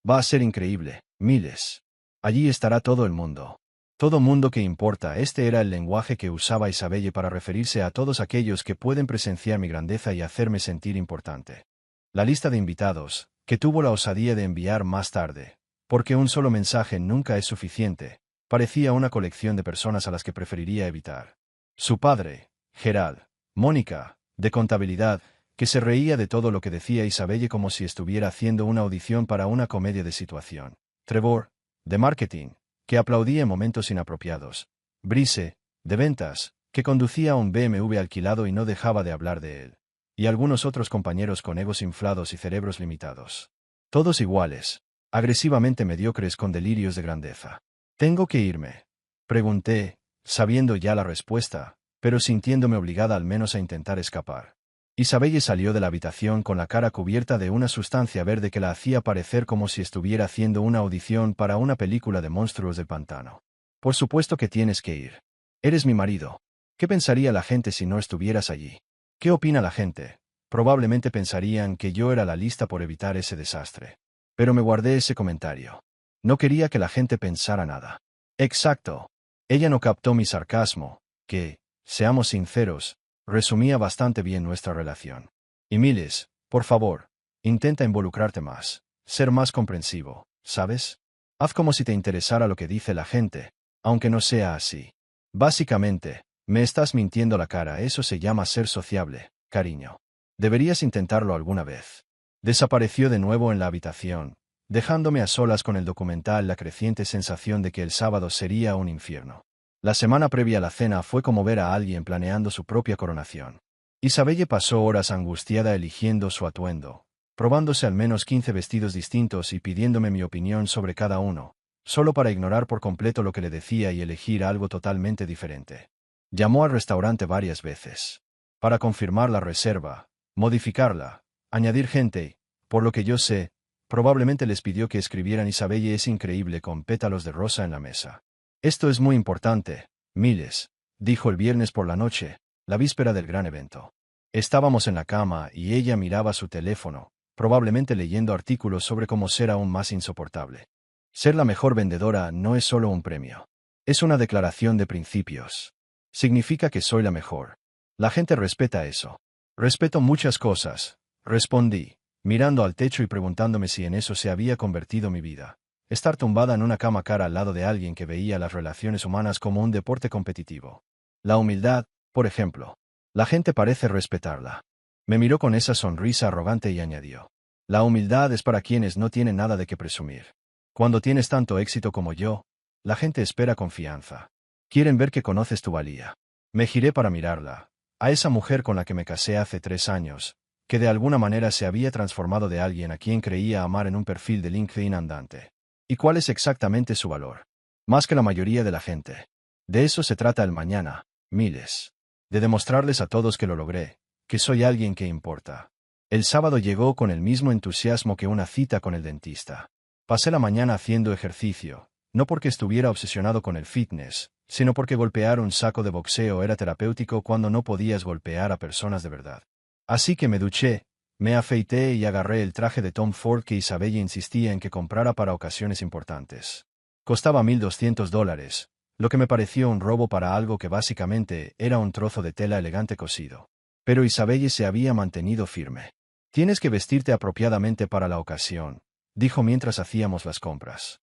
Va a ser increíble, miles. Allí estará todo el mundo. Todo mundo que importa, este era el lenguaje que usaba Isabelle para referirse a todos aquellos que pueden presenciar mi grandeza y hacerme sentir importante. La lista de invitados, que tuvo la osadía de enviar más tarde, porque un solo mensaje nunca es suficiente, parecía una colección de personas a las que preferiría evitar. Su padre, Gerald, Mónica, de contabilidad, que se reía de todo lo que decía Isabelle como si estuviera haciendo una audición para una comedia de situación. Trevor, de marketing, que aplaudía en momentos inapropiados. Brice, de ventas, que conducía un BMW alquilado y no dejaba de hablar de él. Y algunos otros compañeros con egos inflados y cerebros limitados. Todos iguales, agresivamente mediocres con delirios de grandeza. ¿Tengo que irme?, pregunté, sabiendo ya la respuesta, pero sintiéndome obligada al menos a intentar escapar. Isabelle salió de la habitación con la cara cubierta de una sustancia verde que la hacía parecer como si estuviera haciendo una audición para una película de monstruos del pantano. Por supuesto que tienes que ir. Eres mi marido. ¿Qué pensaría la gente si no estuvieras allí? ¿Qué opina la gente? Probablemente pensarían que yo era la lista por evitar ese desastre. Pero me guardé ese comentario. No quería que la gente pensara nada. Exacto. Ella no captó mi sarcasmo, que, seamos sinceros, resumía bastante bien nuestra relación. Y Miles, por favor, intenta involucrarte más, ser más comprensivo, ¿sabes? Haz como si te interesara lo que dice la gente, aunque no sea así. Básicamente, me estás mintiendo la cara, eso se llama ser sociable, cariño. Deberías intentarlo alguna vez. Desapareció de nuevo en la habitación, dejándome a solas con el documental, la creciente sensación de que el sábado sería un infierno. La semana previa a la cena fue como ver a alguien planeando su propia coronación. Isabelle pasó horas angustiada eligiendo su atuendo, probándose al menos 15 vestidos distintos y pidiéndome mi opinión sobre cada uno, solo para ignorar por completo lo que le decía y elegir algo totalmente diferente. Llamó al restaurante varias veces. para confirmar la reserva, modificarla, añadir gente, por lo que yo sé, probablemente les pidió que escribieran Isabelle es increíble con pétalos de rosa en la mesa. Esto es muy importante, Miles, dijo el viernes por la noche, la víspera del gran evento. Estábamos en la cama y ella miraba su teléfono, probablemente leyendo artículos sobre cómo ser aún más insoportable. Ser la mejor vendedora no es solo un premio. Es una declaración de principios. Significa que soy la mejor. La gente respeta eso. Respeto muchas cosas, respondí, mirando al techo y preguntándome si en eso se había convertido mi vida. Estar tumbada en una cama cara al lado de alguien que veía las relaciones humanas como un deporte competitivo. La humildad, por ejemplo. La gente parece respetarla. Me miró con esa sonrisa arrogante y añadió. La humildad es para quienes no tienen nada de qué presumir. Cuando tienes tanto éxito como yo, la gente espera confianza. Quieren ver que conoces tu valía. Me giré para mirarla, a esa mujer con la que me casé hace 3 años, que de alguna manera se había transformado de alguien a quien creía amar en un perfil de LinkedIn andante. ¿Y cuál es exactamente su valor? Más que la mayoría de la gente. De eso se trata el mañana, Miles. De demostrarles a todos que lo logré, que soy alguien que importa. El sábado llegó con el mismo entusiasmo que una cita con el dentista. Pasé la mañana haciendo ejercicio, no porque estuviera obsesionado con el fitness, sino porque golpear un saco de boxeo era terapéutico cuando no podías golpear a personas de verdad. Así que me duché, me afeité y agarré el traje de Tom Ford que Isabelle insistía en que comprara para ocasiones importantes. Costaba $1,200, lo que me pareció un robo para algo que básicamente era un trozo de tela elegante cosido. Pero Isabelle se había mantenido firme. Tienes que vestirte apropiadamente para la ocasión, dijo mientras hacíamos las compras.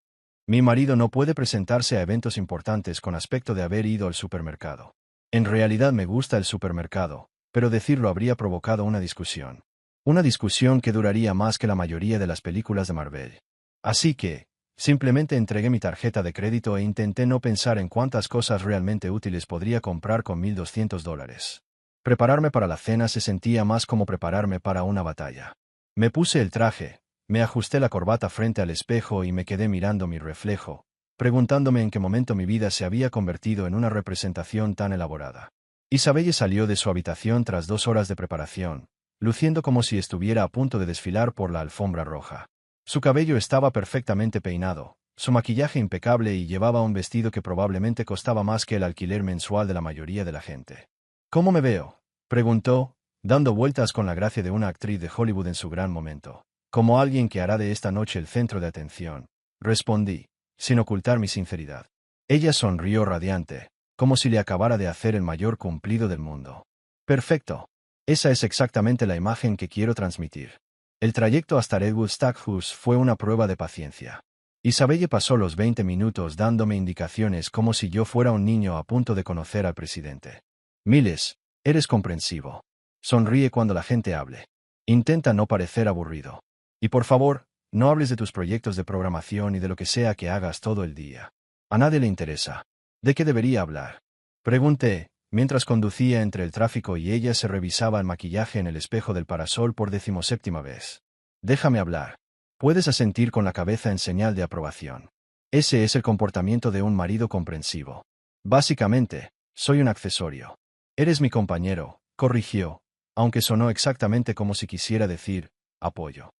Mi marido no puede presentarse a eventos importantes con aspecto de haber ido al supermercado. En realidad me gusta el supermercado, pero decirlo habría provocado una discusión. Una discusión que duraría más que la mayoría de las películas de Marvel. Así que, simplemente entregué mi tarjeta de crédito e intenté no pensar en cuántas cosas realmente útiles podría comprar con $1,200. Prepararme para la cena se sentía más como prepararme para una batalla. Me puse el traje, me ajusté la corbata frente al espejo y me quedé mirando mi reflejo, preguntándome en qué momento mi vida se había convertido en una representación tan elaborada. Isabelle salió de su habitación tras 2 horas de preparación, luciendo como si estuviera a punto de desfilar por la alfombra roja. Su cabello estaba perfectamente peinado, su maquillaje impecable y llevaba un vestido que probablemente costaba más que el alquiler mensual de la mayoría de la gente. ¿Cómo me veo?, preguntó, dando vueltas con la gracia de una actriz de Hollywood en su gran momento. Como alguien que hará de esta noche el centro de atención, respondí, sin ocultar mi sinceridad. Ella sonrió radiante, como si le acabara de hacer el mayor cumplido del mundo. Perfecto. Esa es exactamente la imagen que quiero transmitir. El trayecto hasta Redwood Stackhouse fue una prueba de paciencia. Isabelle pasó los 20 minutos dándome indicaciones como si yo fuera un niño a punto de conocer al presidente. Miles, eres comprensivo. Sonríe cuando la gente hable. Intenta no parecer aburrido. Y por favor, no hables de tus proyectos de programación y de lo que sea que hagas todo el día. A nadie le interesa. ¿De qué debería hablar?, pregunté, mientras conducía entre el tráfico y ella se revisaba el maquillaje en el espejo del parasol por 17ª vez. Déjame hablar. Puedes asentir con la cabeza en señal de aprobación. Ese es el comportamiento de un marido comprensivo. Básicamente, soy un accesorio. Eres mi compañero, corrigió, aunque sonó exactamente como si quisiera decir, apoyo.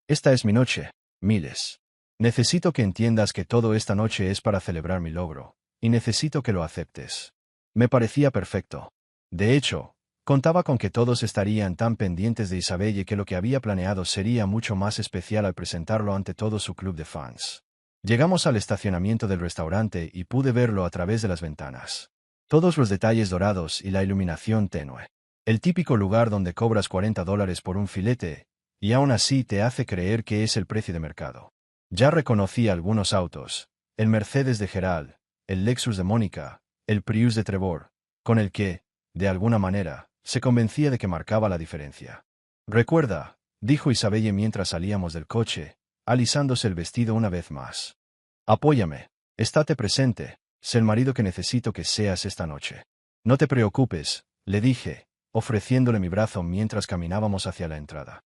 Esta es mi noche, Miles. Necesito que entiendas que todo esta noche es para celebrar mi logro, y necesito que lo aceptes. Me parecía perfecto. De hecho, contaba con que todos estarían tan pendientes de Isabelle que lo que había planeado sería mucho más especial al presentarlo ante todo su club de fans. Llegamos al estacionamiento del restaurante y pude verlo a través de las ventanas. Todos los detalles dorados y la iluminación tenue. El típico lugar donde cobras $40 por un filete, y aún así te hace creer que es el precio de mercado. Ya reconocí algunos autos, el Mercedes de Gerald, el Lexus de Mónica, el Prius de Trevor, con el que, de alguna manera, se convencía de que marcaba la diferencia. Recuerda, dijo Isabelle mientras salíamos del coche, alisándose el vestido una vez más. Apóyame, estate presente, sé el marido que necesito que seas esta noche. No te preocupes, le dije, ofreciéndole mi brazo mientras caminábamos hacia la entrada.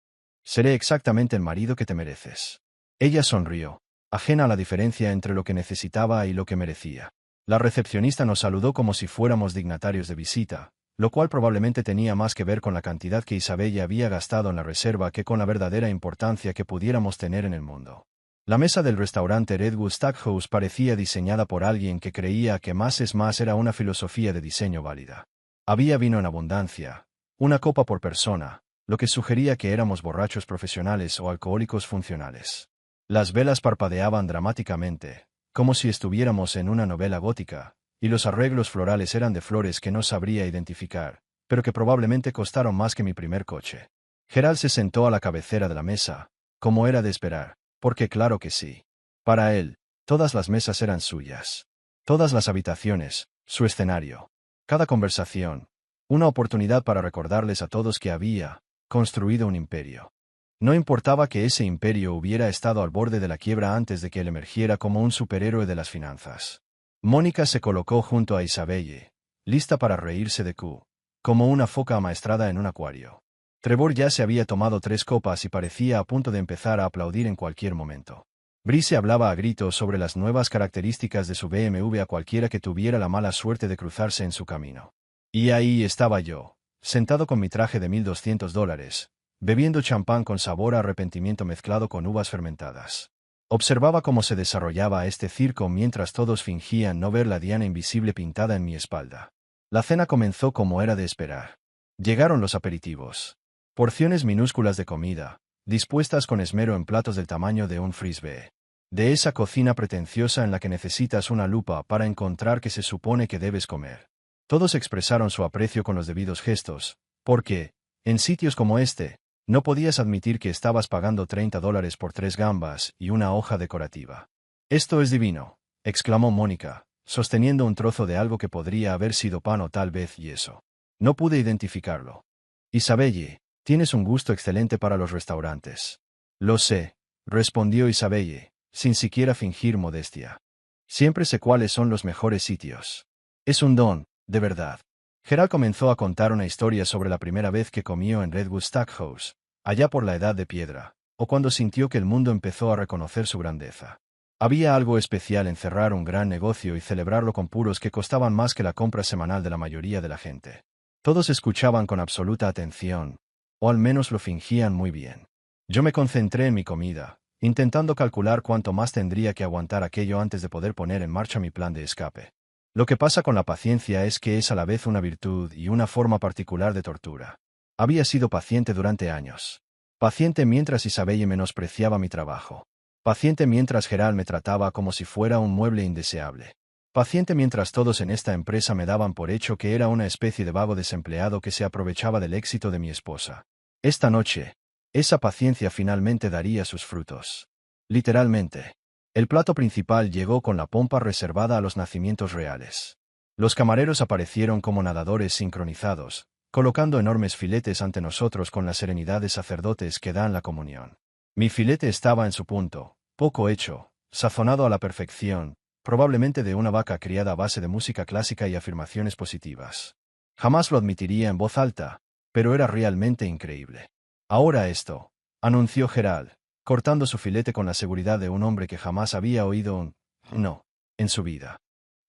Seré exactamente el marido que te mereces. Ella sonrió, ajena a la diferencia entre lo que necesitaba y lo que merecía. La recepcionista nos saludó como si fuéramos dignatarios de visita, lo cual probablemente tenía más que ver con la cantidad que Isabella había gastado en la reserva que con la verdadera importancia que pudiéramos tener en el mundo. La mesa del restaurante Redwood Stackhouse parecía diseñada por alguien que creía que más es más era una filosofía de diseño válida. Había vino en abundancia, una copa por persona, lo que sugería que éramos borrachos profesionales o alcohólicos funcionales. Las velas parpadeaban dramáticamente, como si estuviéramos en una novela gótica, y los arreglos florales eran de flores que no sabría identificar, pero que probablemente costaron más que mi primer coche. Gerald se sentó a la cabecera de la mesa, como era de esperar, porque claro que sí. Para él, todas las mesas eran suyas. Todas las habitaciones, su escenario. Cada conversación, una oportunidad para recordarles a todos que había construido un imperio. No importaba que ese imperio hubiera estado al borde de la quiebra antes de que él emergiera como un superhéroe de las finanzas. Mónica se colocó junto a Isabelle, lista para reírse de Q, como una foca amaestrada en un acuario. Trevor ya se había tomado 3 copas y parecía a punto de empezar a aplaudir en cualquier momento. Brice hablaba a gritos sobre las nuevas características de su BMW a cualquiera que tuviera la mala suerte de cruzarse en su camino. Y ahí estaba yo, sentado con mi traje de $1,200, bebiendo champán con sabor a arrepentimiento mezclado con uvas fermentadas. Observaba cómo se desarrollaba este circo mientras todos fingían no ver la diana invisible pintada en mi espalda. La cena comenzó como era de esperar. Llegaron los aperitivos. Porciones minúsculas de comida, dispuestas con esmero en platos del tamaño de un frisbee. De esa cocina pretenciosa en la que necesitas una lupa para encontrar qué se supone que debes comer. Todos expresaron su aprecio con los debidos gestos, porque, en sitios como este, no podías admitir que estabas pagando $30 por 3 gambas y una hoja decorativa. «Esto es divino», exclamó Mónica, sosteniendo un trozo de algo que podría haber sido pan o tal vez yeso. No pude identificarlo. «Isabelle, tienes un gusto excelente para los restaurantes». «Lo sé», respondió Isabelle, sin siquiera fingir modestia. «Siempre sé cuáles son los mejores sitios. Es un don, de verdad». Gerald comenzó a contar una historia sobre la primera vez que comió en Redwood Stackhouse, allá por la Edad de Piedra, o cuando sintió que el mundo empezó a reconocer su grandeza. Había algo especial en cerrar un gran negocio y celebrarlo con puros que costaban más que la compra semanal de la mayoría de la gente. Todos escuchaban con absoluta atención, o al menos lo fingían muy bien. Yo me concentré en mi comida, intentando calcular cuánto más tendría que aguantar aquello antes de poder poner en marcha mi plan de escape. Lo que pasa con la paciencia es que es a la vez una virtud y una forma particular de tortura. Había sido paciente durante años. Paciente mientras Isabelle menospreciaba mi trabajo. Paciente mientras Gerald me trataba como si fuera un mueble indeseable. Paciente mientras todos en esta empresa me daban por hecho que era una especie de vago desempleado que se aprovechaba del éxito de mi esposa. Esta noche, esa paciencia finalmente daría sus frutos. Literalmente. El plato principal llegó con la pompa reservada a los nacimientos reales. Los camareros aparecieron como nadadores sincronizados, colocando enormes filetes ante nosotros con la serenidad de sacerdotes que dan la comunión. Mi filete estaba en su punto, poco hecho, sazonado a la perfección, probablemente de una vaca criada a base de música clásica y afirmaciones positivas. Jamás lo admitiría en voz alta, pero era realmente increíble. «Ahora esto», anunció Gerald, cortando su filete con la seguridad de un hombre que jamás había oído un «no» en su vida.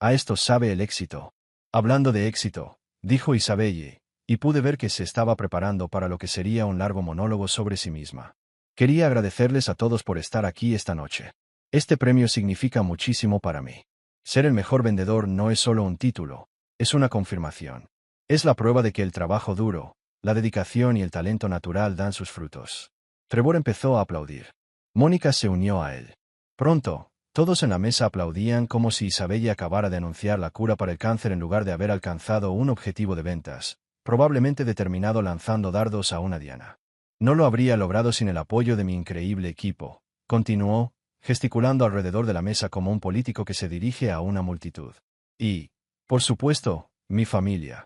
«A esto sabe el éxito». «Hablando de éxito», dijo Isabelle, y pude ver que se estaba preparando para lo que sería un largo monólogo sobre sí misma. «Quería agradecerles a todos por estar aquí esta noche. Este premio significa muchísimo para mí. Ser el mejor vendedor no es solo un título, es una confirmación. Es la prueba de que el trabajo duro, la dedicación y el talento natural dan sus frutos». Trevor empezó a aplaudir. Mónica se unió a él. Pronto, todos en la mesa aplaudían como si Isabelle acabara de anunciar la cura para el cáncer en lugar de haber alcanzado un objetivo de ventas, probablemente determinado lanzando dardos a una diana. «No lo habría logrado sin el apoyo de mi increíble equipo», continuó, gesticulando alrededor de la mesa como un político que se dirige a una multitud. «Y, por supuesto, mi familia».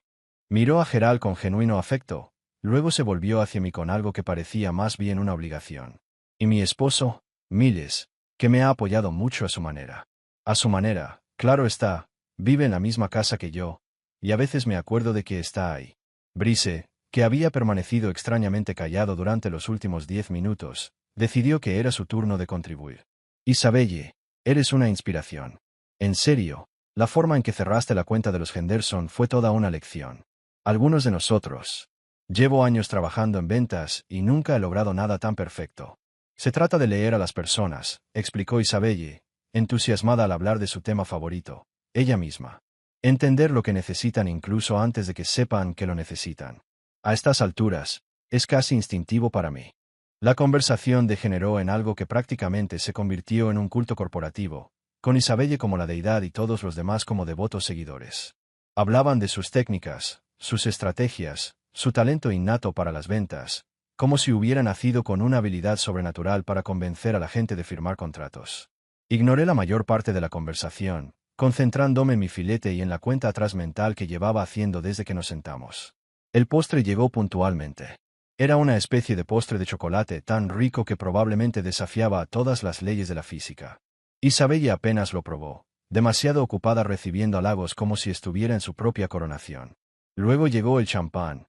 Miró a Gerald con genuino afecto, luego se volvió hacia mí con algo que parecía más bien una obligación. «Y mi esposo, Miles, que me ha apoyado mucho a su manera». «A su manera, claro está, vive en la misma casa que yo, y a veces me acuerdo de que está ahí». Brice, que había permanecido extrañamente callado durante los últimos 10 minutos, decidió que era su turno de contribuir. «Isabelle, eres una inspiración. En serio, la forma en que cerraste la cuenta de los Henderson fue toda una lección. Algunos de nosotros. Llevo años trabajando en ventas y nunca he logrado nada tan perfecto. Se trata de leer a las personas, explicó Isabelle, entusiasmada al hablar de su tema favorito, ella misma. Entender lo que necesitan incluso antes de que sepan que lo necesitan. A estas alturas, es casi instintivo para mí. La conversación degeneró en algo que prácticamente se convirtió en un culto corporativo, con Isabelle como la deidad y todos los demás como devotos seguidores. Hablaban de sus técnicas, sus estrategias, su talento innato para las ventas, como si hubiera nacido con una habilidad sobrenatural para convencer a la gente de firmar contratos. Ignoré la mayor parte de la conversación, concentrándome en mi filete y en la cuenta atrás mental que llevaba haciendo desde que nos sentamos. El postre llegó puntualmente. Era una especie de postre de chocolate tan rico que probablemente desafiaba a todas las leyes de la física. Isabelle apenas lo probó, demasiado ocupada recibiendo halagos como si estuviera en su propia coronación. Luego llegó el champán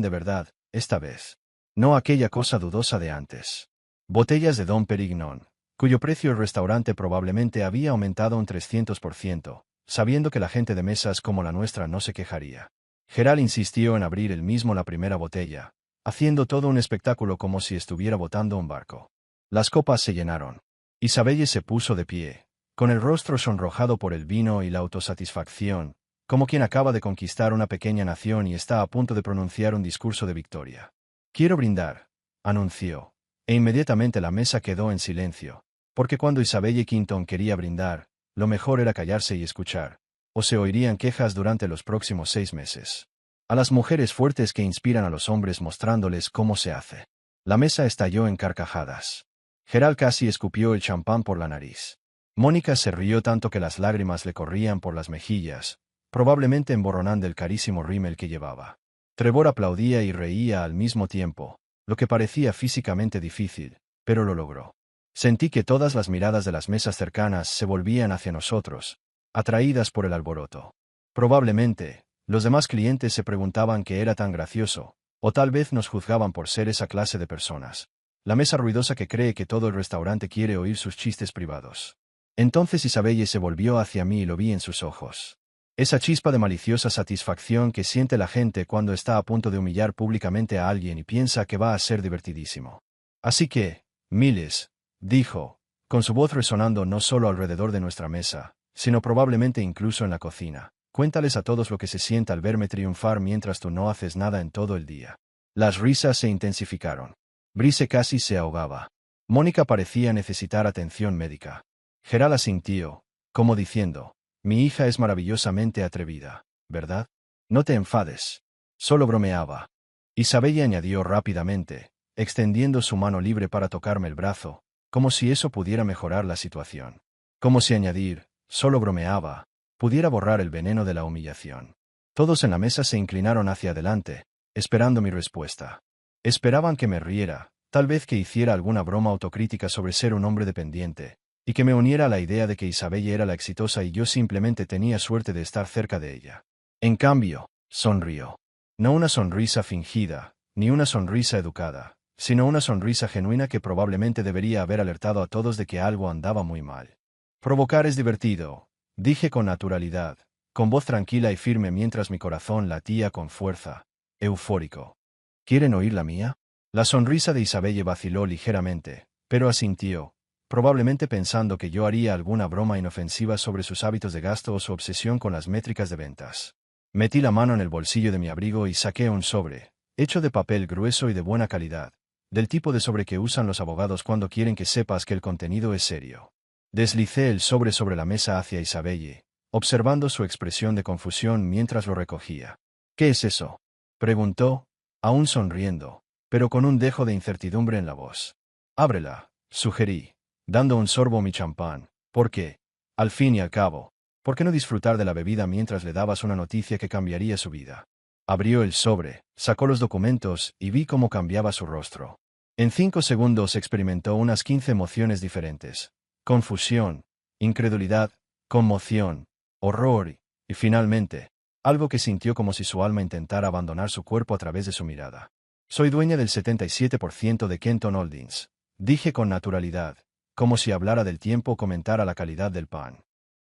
de verdad, esta vez. No aquella cosa dudosa de antes. Botellas de Dom Perignon, cuyo precio el restaurante probablemente había aumentado un 300%, sabiendo que la gente de mesas como la nuestra no se quejaría. Gerald insistió en abrir él mismo la primera botella, haciendo todo un espectáculo como si estuviera botando un barco. Las copas se llenaron. Isabelle se puso de pie, con el rostro sonrojado por el vino y la autosatisfacción, como quien acaba de conquistar una pequeña nación y está a punto de pronunciar un discurso de victoria. Quiero brindar, anunció, e inmediatamente la mesa quedó en silencio, porque cuando Isabelle Quinton quería brindar, lo mejor era callarse y escuchar, o se oirían quejas durante los próximos 6 meses. A las mujeres fuertes que inspiran a los hombres mostrándoles cómo se hace. La mesa estalló en carcajadas. Gerald casi escupió el champán por la nariz. Mónica se rió tanto que las lágrimas le corrían por las mejillas, probablemente emborronando el carísimo rímel que llevaba. Trevor aplaudía y reía al mismo tiempo, lo que parecía físicamente difícil, pero lo logró. Sentí que todas las miradas de las mesas cercanas se volvían hacia nosotros, atraídas por el alboroto. Probablemente, los demás clientes se preguntaban qué era tan gracioso, o tal vez nos juzgaban por ser esa clase de personas. La mesa ruidosa que cree que todo el restaurante quiere oír sus chistes privados. Entonces Isabelle se volvió hacia mí y lo vi en sus ojos. Esa chispa de maliciosa satisfacción que siente la gente cuando está a punto de humillar públicamente a alguien y piensa que va a ser divertidísimo. Así que, Miles, dijo, con su voz resonando no solo alrededor de nuestra mesa, sino probablemente incluso en la cocina. Cuéntales a todos lo que se siente al verme triunfar mientras tú no haces nada en todo el día. Las risas se intensificaron. Brice casi se ahogaba. Mónica parecía necesitar atención médica. Gerald asintió, como diciendo, mi hija es maravillosamente atrevida, ¿verdad? No te enfades. Solo bromeaba. Isabelle añadió rápidamente, extendiendo su mano libre para tocarme el brazo, como si eso pudiera mejorar la situación. Como si añadir, solo bromeaba, pudiera borrar el veneno de la humillación. Todos en la mesa se inclinaron hacia adelante, esperando mi respuesta. Esperaban que me riera, tal vez que hiciera alguna broma autocrítica sobre ser un hombre dependiente, y que me uniera a la idea de que Isabelle era la exitosa y yo simplemente tenía suerte de estar cerca de ella. En cambio, sonrió. No una sonrisa fingida, ni una sonrisa educada, sino una sonrisa genuina que probablemente debería haber alertado a todos de que algo andaba muy mal. Provocar es divertido, dije con naturalidad, con voz tranquila y firme mientras mi corazón latía con fuerza, eufórico. ¿Quieren oír la mía? La sonrisa de Isabelle vaciló ligeramente, pero asintió, probablemente pensando que yo haría alguna broma inofensiva sobre sus hábitos de gasto o su obsesión con las métricas de ventas. Metí la mano en el bolsillo de mi abrigo y saqué un sobre, hecho de papel grueso y de buena calidad, del tipo de sobre que usan los abogados cuando quieren que sepas que el contenido es serio. Deslicé el sobre la mesa hacia Isabelle, observando su expresión de confusión mientras lo recogía. ¿Qué es eso?, preguntó, aún sonriendo, pero con un dejo de incertidumbre en la voz. Ábrela, sugerí, dando un sorbo a mi champán, porque, al fin y al cabo, ¿por qué no disfrutar de la bebida mientras le dabas una noticia que cambiaría su vida? Abrió el sobre, sacó los documentos y vi cómo cambiaba su rostro. En 5 segundos experimentó unas 15 emociones diferentes. Confusión, incredulidad, conmoción, horror y finalmente, algo que sintió como si su alma intentara abandonar su cuerpo a través de su mirada. Soy dueña del 77% de Kenton Holdings, dije con naturalidad, como si hablara del tiempo o comentara la calidad del pan.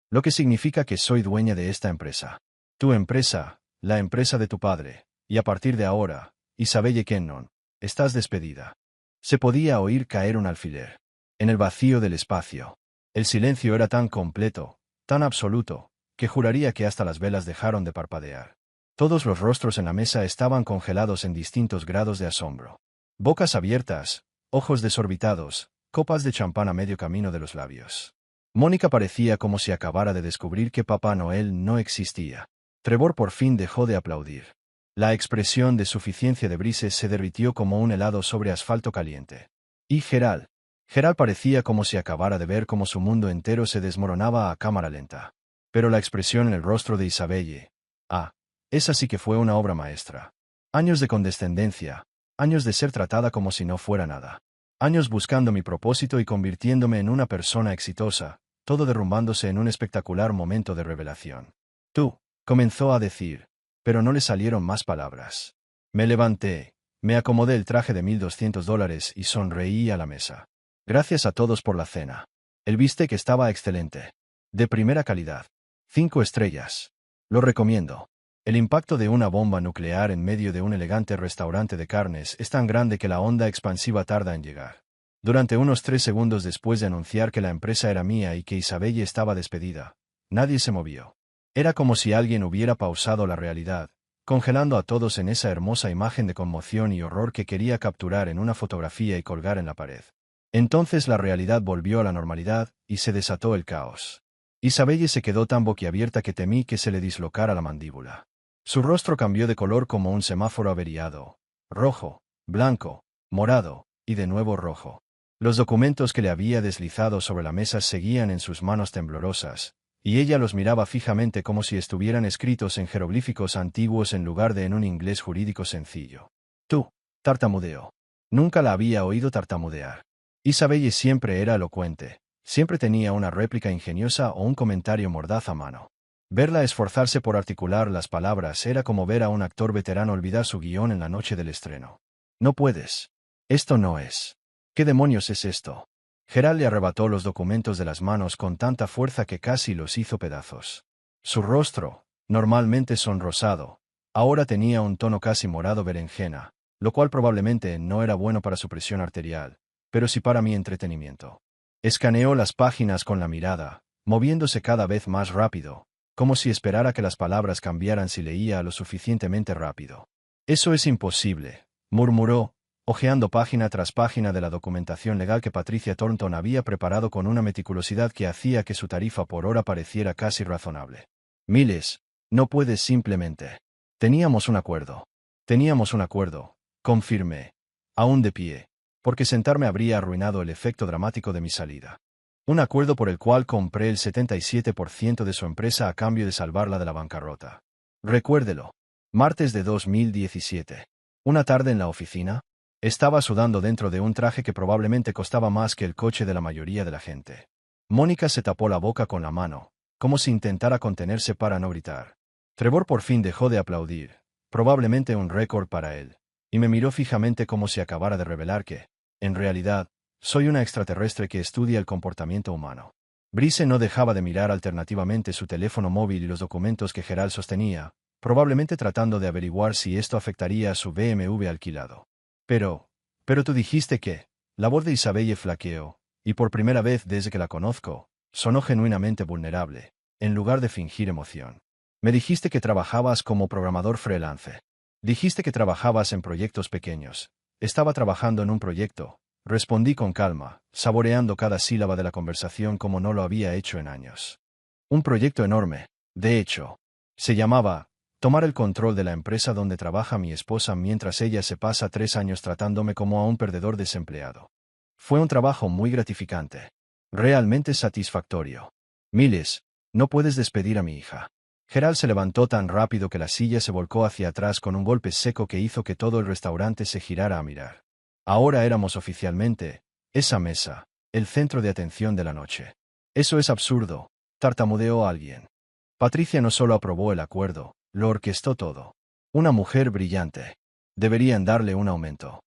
Lo que significa que soy dueña de esta empresa. Tu empresa, la empresa de tu padre, y a partir de ahora, Isabelle Kennon, estás despedida. Se podía oír caer un alfiler. En el vacío del espacio. El silencio era tan completo, tan absoluto, que juraría que hasta las velas dejaron de parpadear. Todos los rostros en la mesa estaban congelados en distintos grados de asombro. Bocas abiertas, ojos desorbitados, copas de champán a medio camino de los labios. Mónica parecía como si acabara de descubrir que Papá Noel no existía. Trevor por fin dejó de aplaudir. La expresión de suficiencia de Brises se derritió como un helado sobre asfalto caliente. Y Gerald parecía como si acabara de ver cómo su mundo entero se desmoronaba a cámara lenta. Pero la expresión en el rostro de Isabelle, esa sí que fue una obra maestra. Años de condescendencia, años de ser tratada como si no fuera nada. Años buscando mi propósito y convirtiéndome en una persona exitosa, todo derrumbándose en un espectacular momento de revelación. Tú, comenzó a decir, pero no le salieron más palabras. Me levanté, me acomodé el traje de $1,200 y sonreí a la mesa. Gracias a todos por la cena. El bistec estaba excelente. De primera calidad. 5 estrellas. Lo recomiendo. El impacto de una bomba nuclear en medio de un elegante restaurante de carnes es tan grande que la onda expansiva tarda en llegar. Durante unos 3 segundos después de anunciar que la empresa era mía y que Isabelle estaba despedida, nadie se movió. Era como si alguien hubiera pausado la realidad, congelando a todos en esa hermosa imagen de conmoción y horror que quería capturar en una fotografía y colgar en la pared. Entonces la realidad volvió a la normalidad, y se desató el caos. Isabelle se quedó tan boquiabierta que temí que se le dislocara la mandíbula. Su rostro cambió de color como un semáforo averiado. Rojo, blanco, morado, y de nuevo rojo. Los documentos que le había deslizado sobre la mesa seguían en sus manos temblorosas, y ella los miraba fijamente como si estuvieran escritos en jeroglíficos antiguos en lugar de en un inglés jurídico sencillo. Tú, tartamudeó. Nunca la había oído tartamudear. Isabelle siempre era elocuente, siempre tenía una réplica ingeniosa o un comentario mordaz a mano. Verla esforzarse por articular las palabras era como ver a un actor veterano olvidar su guión en la noche del estreno. No puedes. Esto no es. ¿Qué demonios es esto? Gerald le arrebató los documentos de las manos con tanta fuerza que casi los hizo pedazos. Su rostro, normalmente sonrosado, ahora tenía un tono casi morado berenjena, lo cual probablemente no era bueno para su presión arterial, pero sí para mi entretenimiento. Escaneó las páginas con la mirada, moviéndose cada vez más rápido, como si esperara que las palabras cambiaran si leía lo suficientemente rápido. Eso es imposible, murmuró, hojeando página tras página de la documentación legal que Patricia Thornton había preparado con una meticulosidad que hacía que su tarifa por hora pareciera casi razonable. Miles, no puedes simplemente. Teníamos un acuerdo. Teníamos un acuerdo, confirmé, aún de pie, porque sentarme habría arruinado el efecto dramático de mi salida. Un acuerdo por el cual compré el 77% de su empresa a cambio de salvarla de la bancarrota. Recuérdelo. Martes de 2017. Una tarde en la oficina. Estaba sudando dentro de un traje que probablemente costaba más que el coche de la mayoría de la gente. Mónica se tapó la boca con la mano, como si intentara contenerse para no gritar. Trevor por fin dejó de aplaudir, probablemente un récord para él, y me miró fijamente como si acabara de revelar que, en realidad, soy una extraterrestre que estudia el comportamiento humano. Brice no dejaba de mirar alternativamente su teléfono móvil y los documentos que Gerald sostenía, probablemente tratando de averiguar si esto afectaría a su BMW alquilado. Pero tú dijiste que, la voz de Isabelle flaqueó, y por primera vez desde que la conozco, sonó genuinamente vulnerable, en lugar de fingir emoción. Me dijiste que trabajabas como programador freelance. Dijiste que trabajabas en proyectos pequeños. Estaba trabajando en un proyecto. Respondí con calma, saboreando cada sílaba de la conversación como no lo había hecho en años. Un proyecto enorme, de hecho. Se llamaba tomar el control de la empresa donde trabaja mi esposa mientras ella se pasa 3 años tratándome como a un perdedor desempleado. Fue un trabajo muy gratificante. Realmente satisfactorio. Miles, no puedes despedir a mi hija. Gerald se levantó tan rápido que la silla se volcó hacia atrás con un golpe seco que hizo que todo el restaurante se girara a mirar. Ahora éramos oficialmente, esa mesa, el centro de atención de la noche. Eso es absurdo, tartamudeó alguien. Patricia no solo aprobó el acuerdo, lo orquestó todo. Una mujer brillante. Deberían darle un aumento.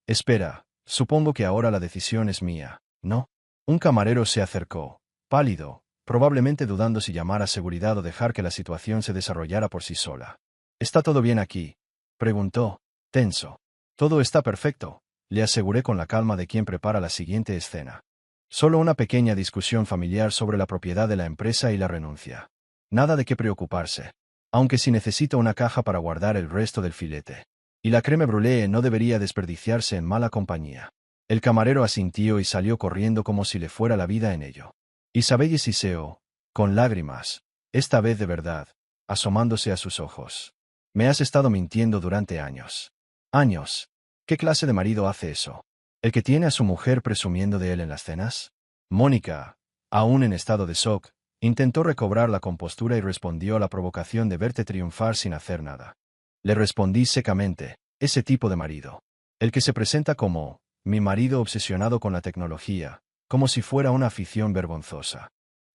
Espera, supongo que ahora la decisión es mía, ¿no? Un camarero se acercó, pálido, probablemente dudando si llamar a seguridad o dejar que la situación se desarrollara por sí sola. ¿Está todo bien aquí?, preguntó, tenso. Todo está perfecto, le aseguré con la calma de quien prepara la siguiente escena. Solo una pequeña discusión familiar sobre la propiedad de la empresa y la renuncia. Nada de qué preocuparse. Aunque si necesito una caja para guardar el resto del filete. Y la crème brûlée no debería desperdiciarse en mala compañía. El camarero asintió y salió corriendo como si le fuera la vida en ello. Isabelle siseó, con lágrimas, esta vez de verdad, asomándose a sus ojos. Me has estado mintiendo durante años. ¿Años? ¿Qué clase de marido hace eso? ¿El que tiene a su mujer presumiendo de él en las cenas? Mónica, aún en estado de shock, intentó recobrar la compostura y respondió a la provocación de verte triunfar sin hacer nada. Le respondí secamente, ese tipo de marido. El que se presenta como, mi marido obsesionado con la tecnología, como si fuera una afición vergonzosa.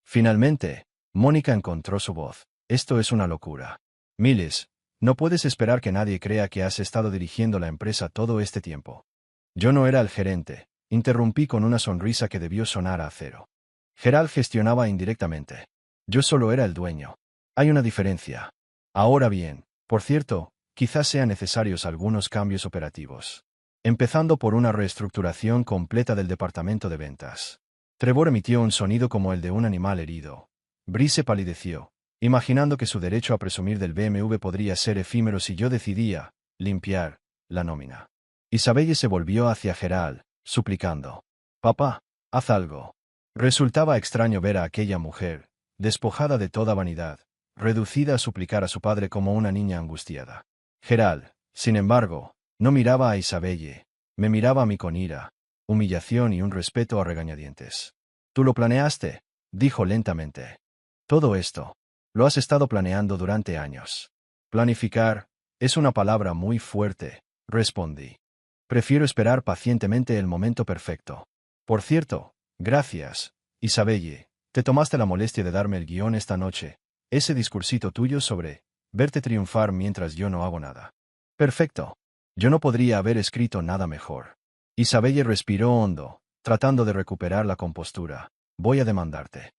Finalmente, Mónica encontró su voz. Esto es una locura. Miles, no puedes esperar que nadie crea que has estado dirigiendo la empresa todo este tiempo. Yo no era el gerente, interrumpí con una sonrisa que debió sonar a acero. Gerald gestionaba indirectamente. Yo solo era el dueño. Hay una diferencia. Ahora bien, por cierto, quizás sean necesarios algunos cambios operativos. Empezando por una reestructuración completa del departamento de ventas. Trevor emitió un sonido como el de un animal herido. Brice palideció, imaginando que su derecho a presumir del BMW podría ser efímero si yo decidía limpiar la nómina. Isabelle se volvió hacia Gerald, suplicando. Papá, haz algo. Resultaba extraño ver a aquella mujer, despojada de toda vanidad, reducida a suplicar a su padre como una niña angustiada. Gerald, sin embargo, no miraba a Isabelle, me miraba a mí con ira, humillación y un respeto a regañadientes. «Tú lo planeaste», dijo lentamente. «Todo esto. Lo has estado planeando durante años». «Planificar es una palabra muy fuerte», respondí. «Prefiero esperar pacientemente el momento perfecto. Por cierto, gracias, Isabelle, te tomaste la molestia de darme el guión esta noche, ese discursito tuyo sobre verte triunfar mientras yo no hago nada. Perfecto. Yo no podría haber escrito nada mejor». Isabelle respiró hondo, tratando de recuperar la compostura. «Voy a demandarte».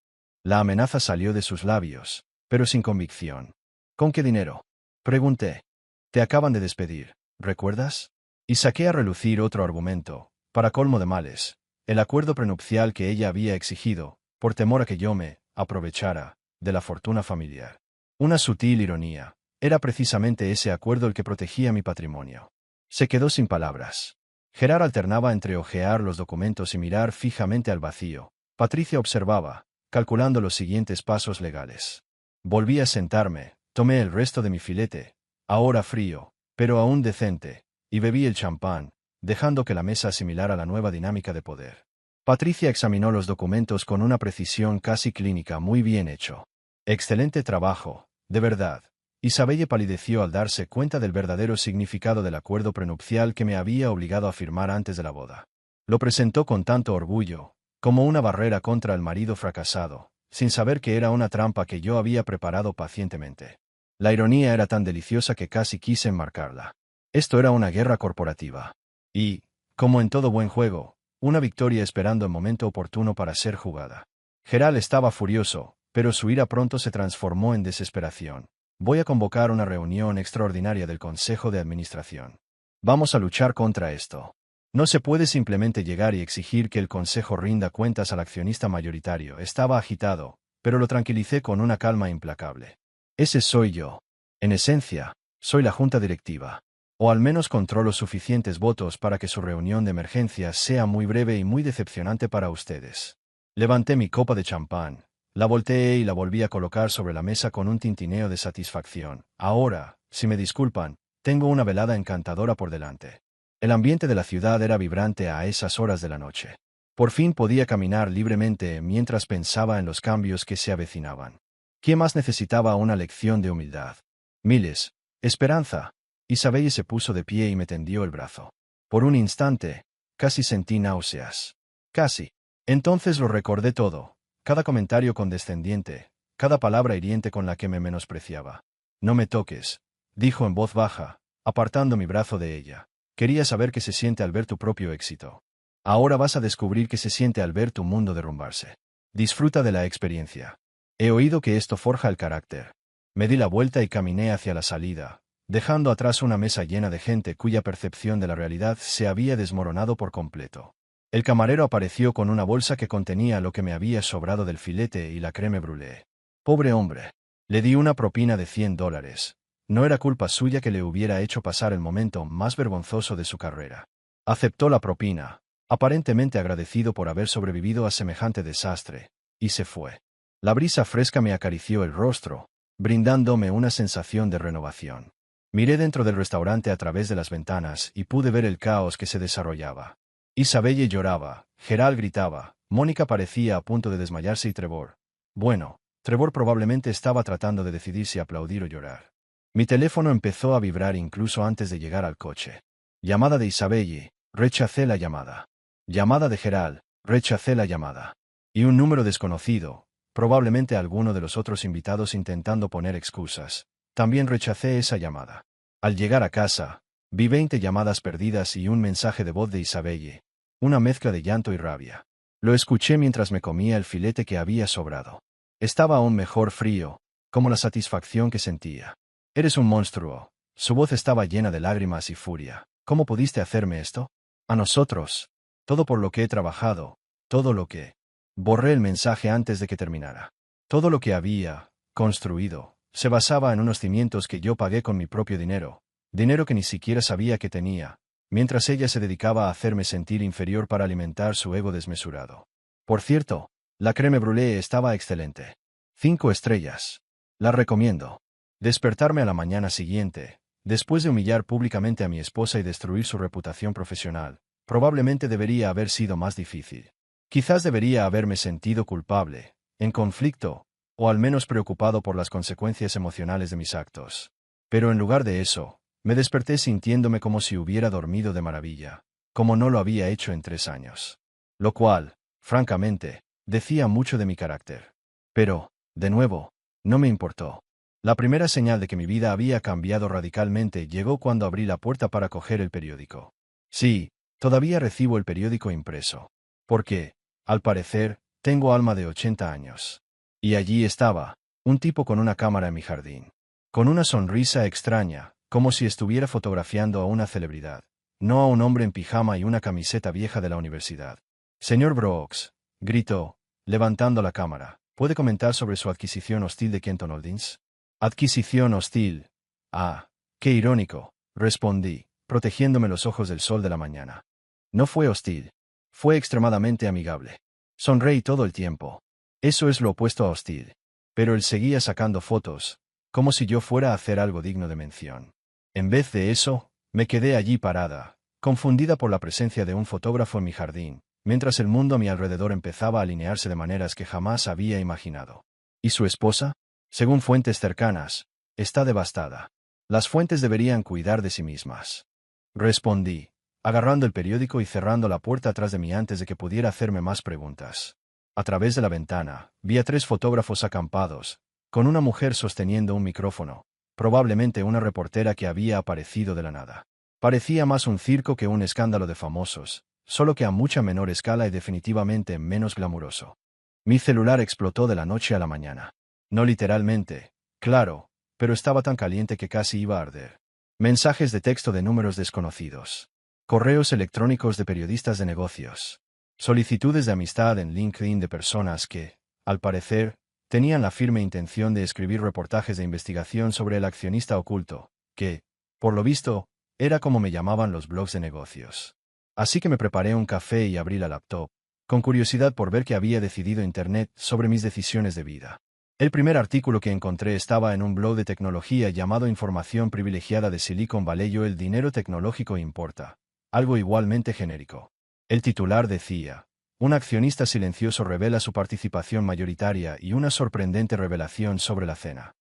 La amenaza salió de sus labios, pero sin convicción. «¿Con qué dinero?», pregunté. «Te acaban de despedir, ¿recuerdas?». Y saqué a relucir otro argumento, para colmo de males, el acuerdo prenupcial que ella había exigido, por temor a que yo me aprovechara de la fortuna familiar. Una sutil ironía. Era precisamente ese acuerdo el que protegía mi patrimonio. Se quedó sin palabras. Gerard alternaba entre hojear los documentos y mirar fijamente al vacío. Patricia observaba, calculando los siguientes pasos legales. Volví a sentarme, tomé el resto de mi filete, ahora frío, pero aún decente, y bebí el champán, dejando que la mesa asimilara la nueva dinámica de poder. Patricia examinó los documentos con una precisión casi clínica. «Muy bien hecho. Excelente trabajo, de verdad». Isabelle palideció al darse cuenta del verdadero significado del acuerdo prenupcial que me había obligado a firmar antes de la boda. Lo presentó con tanto orgullo, como una barrera contra el marido fracasado, sin saber que era una trampa que yo había preparado pacientemente. La ironía era tan deliciosa que casi quise enmarcarla. Esto era una guerra corporativa. Y, como en todo buen juego, una victoria esperando el momento oportuno para ser jugada. Gerald estaba furioso, pero su ira pronto se transformó en desesperación. «Voy a convocar una reunión extraordinaria del Consejo de Administración. Vamos a luchar contra esto. No se puede simplemente llegar y exigir que el Consejo rinda cuentas al accionista mayoritario». Estaba agitado, pero lo tranquilicé con una calma implacable. «Ese soy yo. En esencia, soy la junta directiva. O al menos controlo suficientes votos para que su reunión de emergencia sea muy breve y muy decepcionante para ustedes». Levanté mi copa de champán, la volteé y la volví a colocar sobre la mesa con un tintineo de satisfacción. «Ahora, si me disculpan, tengo una velada encantadora por delante». El ambiente de la ciudad era vibrante a esas horas de la noche. Por fin podía caminar libremente mientras pensaba en los cambios que se avecinaban. ¿Quién más necesitaba una lección de humildad? Miles. Esperanza. Isabelle se puso de pie y me tendió el brazo. Por un instante, casi sentí náuseas. Casi. Entonces lo recordé todo, cada comentario condescendiente, cada palabra hiriente con la que me menospreciaba. «No me toques», dijo en voz baja, apartando mi brazo de ella. «Quería saber qué se siente al ver tu propio éxito. Ahora vas a descubrir qué se siente al ver tu mundo derrumbarse. Disfruta de la experiencia». He oído que esto forja el carácter. Me di la vuelta y caminé hacia la salida, dejando atrás una mesa llena de gente cuya percepción de la realidad se había desmoronado por completo. El camarero apareció con una bolsa que contenía lo que me había sobrado del filete y la crème brûlée. Pobre hombre. Le di una propina de $100. No era culpa suya que le hubiera hecho pasar el momento más vergonzoso de su carrera. Aceptó la propina, aparentemente agradecido por haber sobrevivido a semejante desastre, y se fue. La brisa fresca me acarició el rostro, brindándome una sensación de renovación. Miré dentro del restaurante a través de las ventanas y pude ver el caos que se desarrollaba. Isabelle lloraba, Gerald gritaba, Mónica parecía a punto de desmayarse y Trevor probablemente estaba tratando de decidir si aplaudir o llorar. Mi teléfono empezó a vibrar incluso antes de llegar al coche. Llamada de Isabelle, rechacé la llamada. Llamada de Gerald, rechacé la llamada. Y un número desconocido, probablemente alguno de los otros invitados intentando poner excusas. También rechacé esa llamada. Al llegar a casa, vi 20 llamadas perdidas y un mensaje de voz de Isabelle. Una mezcla de llanto y rabia. Lo escuché mientras me comía el filete que había sobrado. Estaba aún mejor frío, como la satisfacción que sentía. Eres un monstruo. Su voz estaba llena de lágrimas y furia. ¿Cómo pudiste hacerme esto? A nosotros. Todo por lo que he trabajado. Todo lo que... Borré el mensaje antes de que terminara. Todo lo que había construido se basaba en unos cimientos que yo pagué con mi propio dinero, dinero que ni siquiera sabía que tenía, mientras ella se dedicaba a hacerme sentir inferior para alimentar su ego desmesurado. Por cierto, la crème brûlée estaba excelente. 5 estrellas. La recomiendo. Despertarme a la mañana siguiente, después de humillar públicamente a mi esposa y destruir su reputación profesional, probablemente debería haber sido más difícil. Quizás debería haberme sentido culpable, en conflicto, o al menos preocupado por las consecuencias emocionales de mis actos. Pero en lugar de eso, me desperté sintiéndome como si hubiera dormido de maravilla, como no lo había hecho en 3 años. Lo cual, francamente, decía mucho de mi carácter. Pero, de nuevo, no me importó. La primera señal de que mi vida había cambiado radicalmente llegó cuando abrí la puerta para coger el periódico. Sí, todavía recibo el periódico impreso. Porque, al parecer, tengo alma de 80 años. Y allí estaba, un tipo con una cámara en mi jardín. Con una sonrisa extraña, como si estuviera fotografiando a una celebridad, no a un hombre en pijama y una camiseta vieja de la universidad. Señor Brooks, gritó, levantando la cámara, ¿puede comentar sobre su adquisición hostil de Kenton Holdings? Adquisición hostil. Ah, qué irónico, respondí, protegiéndome los ojos del sol de la mañana. No fue hostil. Fue extremadamente amigable. Sonreí todo el tiempo. Eso es lo opuesto a hostil. Pero él seguía sacando fotos, como si yo fuera a hacer algo digno de mención. En vez de eso, me quedé allí parada, confundida por la presencia de un fotógrafo en mi jardín, mientras el mundo a mi alrededor empezaba a alinearse de maneras que jamás había imaginado. ¿Y su esposa? Según fuentes cercanas, está devastada. Las fuentes deberían cuidar de sí mismas. Respondí, agarrando el periódico y cerrando la puerta atrás de mí antes de que pudiera hacerme más preguntas. A través de la ventana, vi a 3 fotógrafos acampados, con una mujer sosteniendo un micrófono, probablemente una reportera que había aparecido de la nada. Parecía más un circo que un escándalo de famosos, solo que a mucha menor escala y definitivamente menos glamuroso. Mi celular explotó de la noche a la mañana. No literalmente, claro, pero estaba tan caliente que casi iba a arder. Mensajes de texto de números desconocidos. Correos electrónicos de periodistas de negocios. Solicitudes de amistad en LinkedIn de personas que, al parecer, tenían la firme intención de escribir reportajes de investigación sobre el accionista oculto, que, por lo visto, era como me llamaban los blogs de negocios. Así que me preparé un café y abrí la laptop, con curiosidad por ver qué había decidido Internet sobre mis decisiones de vida. El primer artículo que encontré estaba en un blog de tecnología llamado Información Privilegiada de Silicon Valley o El dinero tecnológico importa, algo igualmente genérico. El titular decía, un accionista silencioso revela su participación mayoritaria y una sorprendente revelación sobre la cena.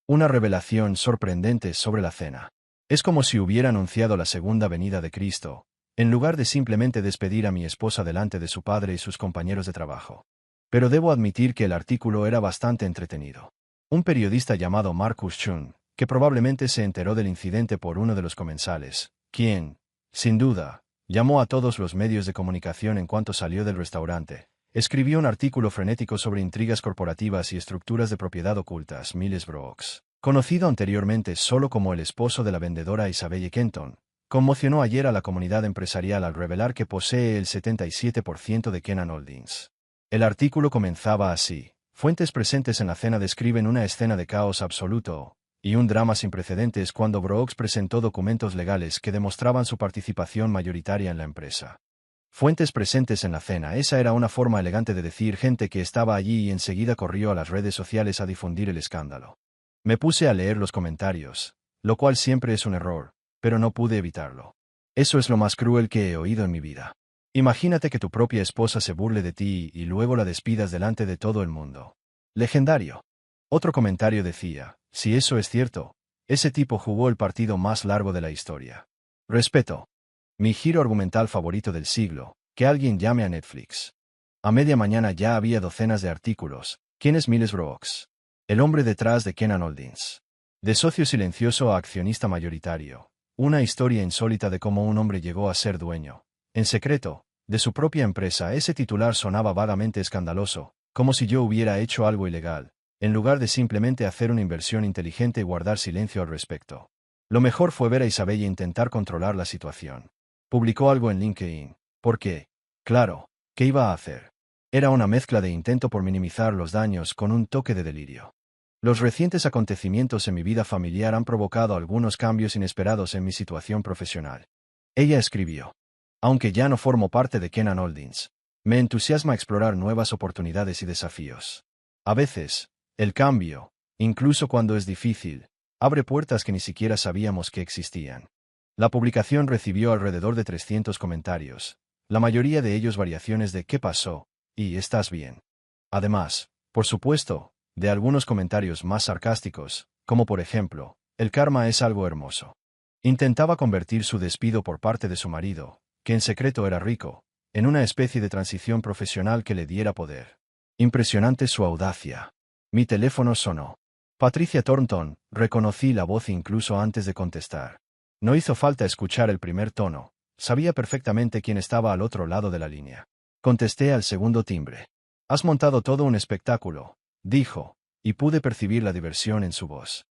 Una revelación sorprendente sobre la cena. Es como si hubiera anunciado la segunda venida de Cristo, en lugar de simplemente despedir a mi esposa delante de su padre y sus compañeros de trabajo. Pero debo admitir que el artículo era bastante entretenido. Un periodista llamado Marcus Chun, que probablemente se enteró del incidente por uno de los comensales, quien, sin duda, llamó a todos los medios de comunicación en cuanto salió del restaurante, escribió un artículo frenético sobre intrigas corporativas y estructuras de propiedad ocultas. Miles Brooks, conocido anteriormente solo como el esposo de la vendedora Isabelle Kenton, conmocionó ayer a la comunidad empresarial al revelar que posee el 77% de Kennan Holdings. El artículo comenzaba así. Fuentes presentes en la cena describen una escena de caos absoluto y un drama sin precedentes cuando Brooks presentó documentos legales que demostraban su participación mayoritaria en la empresa. Fuentes presentes en la cena, esa era una forma elegante de decir gente que estaba allí y enseguida corrió a las redes sociales a difundir el escándalo. Me puse a leer los comentarios, lo cual siempre es un error, pero no pude evitarlo. Eso es lo más cruel que he oído en mi vida. Imagínate que tu propia esposa se burle de ti y luego la despidas delante de todo el mundo. Legendario. Otro comentario decía, si eso es cierto, ese tipo jugó el partido más largo de la historia. Respeto. Mi giro argumental favorito del siglo, que alguien llame a Netflix. A media mañana ya había docenas de artículos. ¿Quién es Miles Brooks? El hombre detrás de Kennan Holdings. De socio silencioso a accionista mayoritario. Una historia insólita de cómo un hombre llegó a ser dueño, en secreto, de su propia empresa. Ese titular sonaba vagamente escandaloso, como si yo hubiera hecho algo ilegal, en lugar de simplemente hacer una inversión inteligente y guardar silencio al respecto. Lo mejor fue ver a Isabelle intentar controlar la situación. Publicó algo en LinkedIn. ¿Por qué? Claro, ¿qué iba a hacer? Era una mezcla de intento por minimizar los daños con un toque de delirio. Los recientes acontecimientos en mi vida familiar han provocado algunos cambios inesperados en mi situación profesional. Ella escribió. Aunque ya no formo parte de Kennan Holdings, me entusiasma explorar nuevas oportunidades y desafíos. A veces, el cambio, incluso cuando es difícil, abre puertas que ni siquiera sabíamos que existían. La publicación recibió alrededor de 300 comentarios, la mayoría de ellos variaciones de ¿qué pasó? Y ¿estás bien? Además, por supuesto, de algunos comentarios más sarcásticos, como por ejemplo, el karma es algo hermoso. Intentaba convertir su despido por parte de su marido, que en secreto era rico, en una especie de transición profesional que le diera poder. Impresionante su audacia. Mi teléfono sonó. Patricia Thornton, reconocí la voz incluso antes de contestar. No hizo falta escuchar el primer tono, sabía perfectamente quién estaba al otro lado de la línea. Contesté al segundo timbre. Has montado todo un espectáculo, dijo, y pude percibir la diversión en su voz.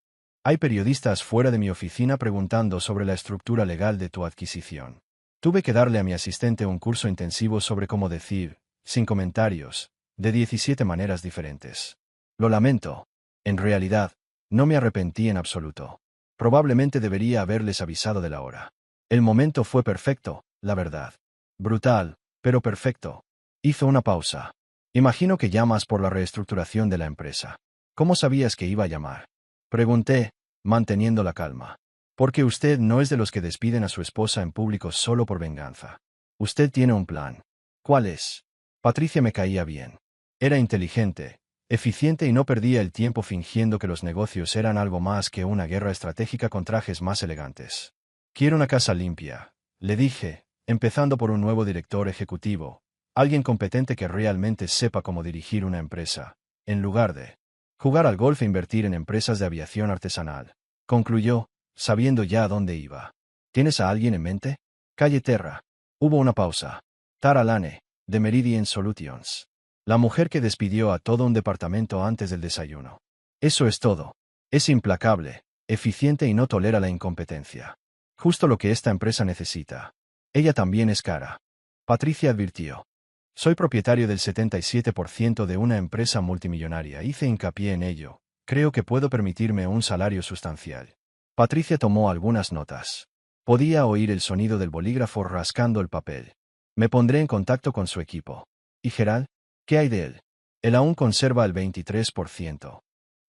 Hay periodistas fuera de mi oficina preguntando sobre la estructura legal de tu adquisición. Tuve que darle a mi asistente un curso intensivo sobre cómo decir, sin comentarios, de 17 maneras diferentes. Lo lamento. En realidad, no me arrepentí en absoluto. Probablemente debería haberles avisado de la hora. El momento fue perfecto, la verdad. Brutal, pero perfecto. Hizo una pausa. Imagino que llamas por la reestructuración de la empresa. ¿Cómo sabías que iba a llamar? Pregunté, manteniendo la calma. Porque usted no es de los que despiden a su esposa en público solo por venganza. Usted tiene un plan. ¿Cuál es? Patricia me caía bien. Era inteligente, eficiente y no perdía el tiempo fingiendo que los negocios eran algo más que una guerra estratégica con trajes más elegantes. Quiero una casa limpia, le dije, empezando por un nuevo director ejecutivo, alguien competente que realmente sepa cómo dirigir una empresa, en lugar de jugar al golf e invertir en empresas de aviación artesanal. Concluyó, sabiendo ya a dónde iba. ¿Tienes a alguien en mente? Calle Terra. Hubo una pausa. Tara Lane, de Meridian Solutions. La mujer que despidió a todo un departamento antes del desayuno. Eso es todo. Es implacable, eficiente y no tolera la incompetencia. Justo lo que esta empresa necesita. Ella también es cara. Patricia advirtió. Soy propietario del 77% de una empresa multimillonaria. Hice hincapié en ello. Creo que puedo permitirme un salario sustancial. Patricia tomó algunas notas. Podía oír el sonido del bolígrafo rascando el papel. Me pondré en contacto con su equipo. ¿Y Gerald? ¿Qué hay de él? Él aún conserva el 23%.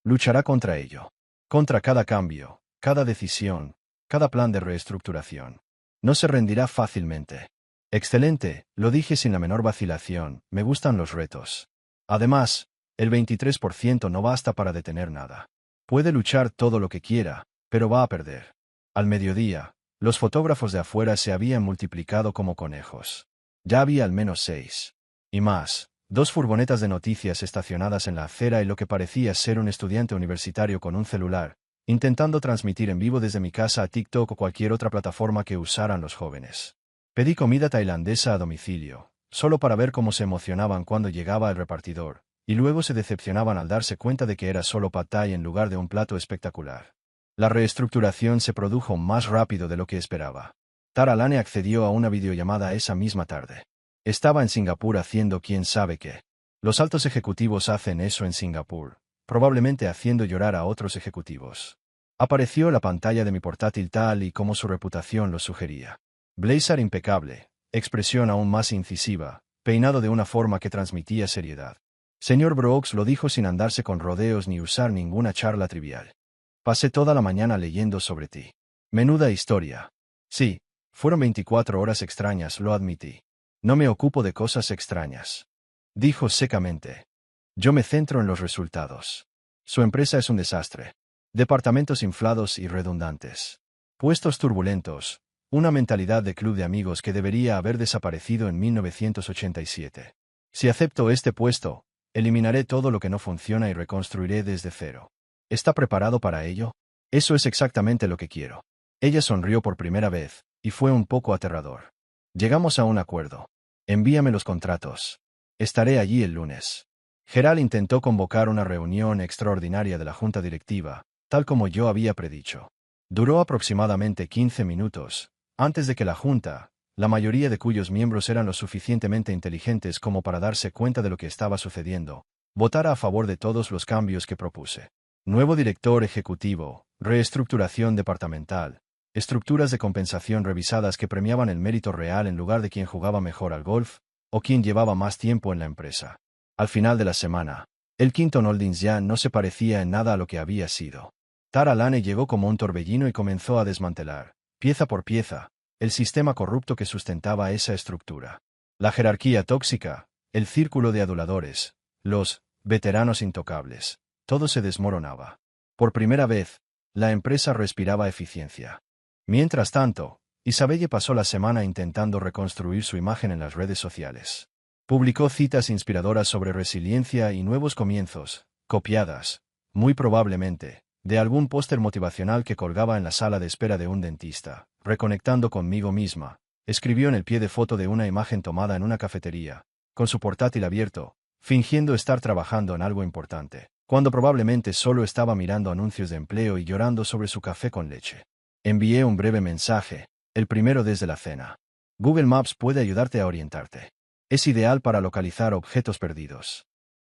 Luchará contra ello. Contra cada cambio, cada decisión, cada plan de reestructuración. No se rendirá fácilmente. Excelente, lo dije sin la menor vacilación, me gustan los retos. Además, el 23% no basta para detener nada. Puede luchar todo lo que quiera, pero va a perder. Al mediodía, los fotógrafos de afuera se habían multiplicado como conejos. Ya había al menos 6. Y más. 2 furgonetas de noticias estacionadas en la acera y lo que parecía ser un estudiante universitario con un celular, intentando transmitir en vivo desde mi casa a TikTok o cualquier otra plataforma que usaran los jóvenes. Pedí comida tailandesa a domicilio, solo para ver cómo se emocionaban cuando llegaba el repartidor, y luego se decepcionaban al darse cuenta de que era solo pad thai en lugar de un plato espectacular. La reestructuración se produjo más rápido de lo que esperaba. Tara Lane accedió a una videollamada esa misma tarde. Estaba en Singapur haciendo quién sabe qué. Los altos ejecutivos hacen eso en Singapur, probablemente haciendo llorar a otros ejecutivos. Apareció la pantalla de mi portátil tal y como su reputación lo sugería. Blazer impecable, expresión aún más incisiva, peinado de una forma que transmitía seriedad. Señor Brooks lo dijo sin andarse con rodeos ni usar ninguna charla trivial. Pasé toda la mañana leyendo sobre ti. Menuda historia. Sí, fueron 24 horas extrañas, lo admití. No me ocupo de cosas extrañas. Dijo secamente. Yo me centro en los resultados. Su empresa es un desastre. Departamentos inflados y redundantes. Puestos turbulentos. Una mentalidad de club de amigos que debería haber desaparecido en 1987. Si acepto este puesto, eliminaré todo lo que no funciona y reconstruiré desde cero. ¿Está preparado para ello? Eso es exactamente lo que quiero. Ella sonrió por primera vez, y fue un poco aterrador. Llegamos a un acuerdo. Envíame los contratos. Estaré allí el lunes. Gerald intentó convocar una reunión extraordinaria de la junta directiva, tal como yo había predicho. Duró aproximadamente 15 minutos, antes de que la junta, la mayoría de cuyos miembros eran lo suficientemente inteligentes como para darse cuenta de lo que estaba sucediendo, votara a favor de todos los cambios que propuse. Nuevo director ejecutivo, reestructuración departamental, estructuras de compensación revisadas que premiaban el mérito real en lugar de quien jugaba mejor al golf, o quien llevaba más tiempo en la empresa. Al final de la semana, el Quinton Holdings ya no se parecía en nada a lo que había sido. Tara Lane llegó como un torbellino y comenzó a desmantelar, pieza por pieza, el sistema corrupto que sustentaba esa estructura. La jerarquía tóxica, el círculo de aduladores, los veteranos intocables, todo se desmoronaba. Por primera vez, la empresa respiraba eficiencia. Mientras tanto, Isabelle pasó la semana intentando reconstruir su imagen en las redes sociales. Publicó citas inspiradoras sobre resiliencia y nuevos comienzos, copiadas, muy probablemente, de algún póster motivacional que colgaba en la sala de espera de un dentista. Reconectando conmigo misma, escribió en el pie de foto de una imagen tomada en una cafetería, con su portátil abierto, fingiendo estar trabajando en algo importante, cuando probablemente solo estaba mirando anuncios de empleo y llorando sobre su café con leche. Envié un breve mensaje, el primero desde la cena. Google Maps puede ayudarte a orientarte. Es ideal para localizar objetos perdidos.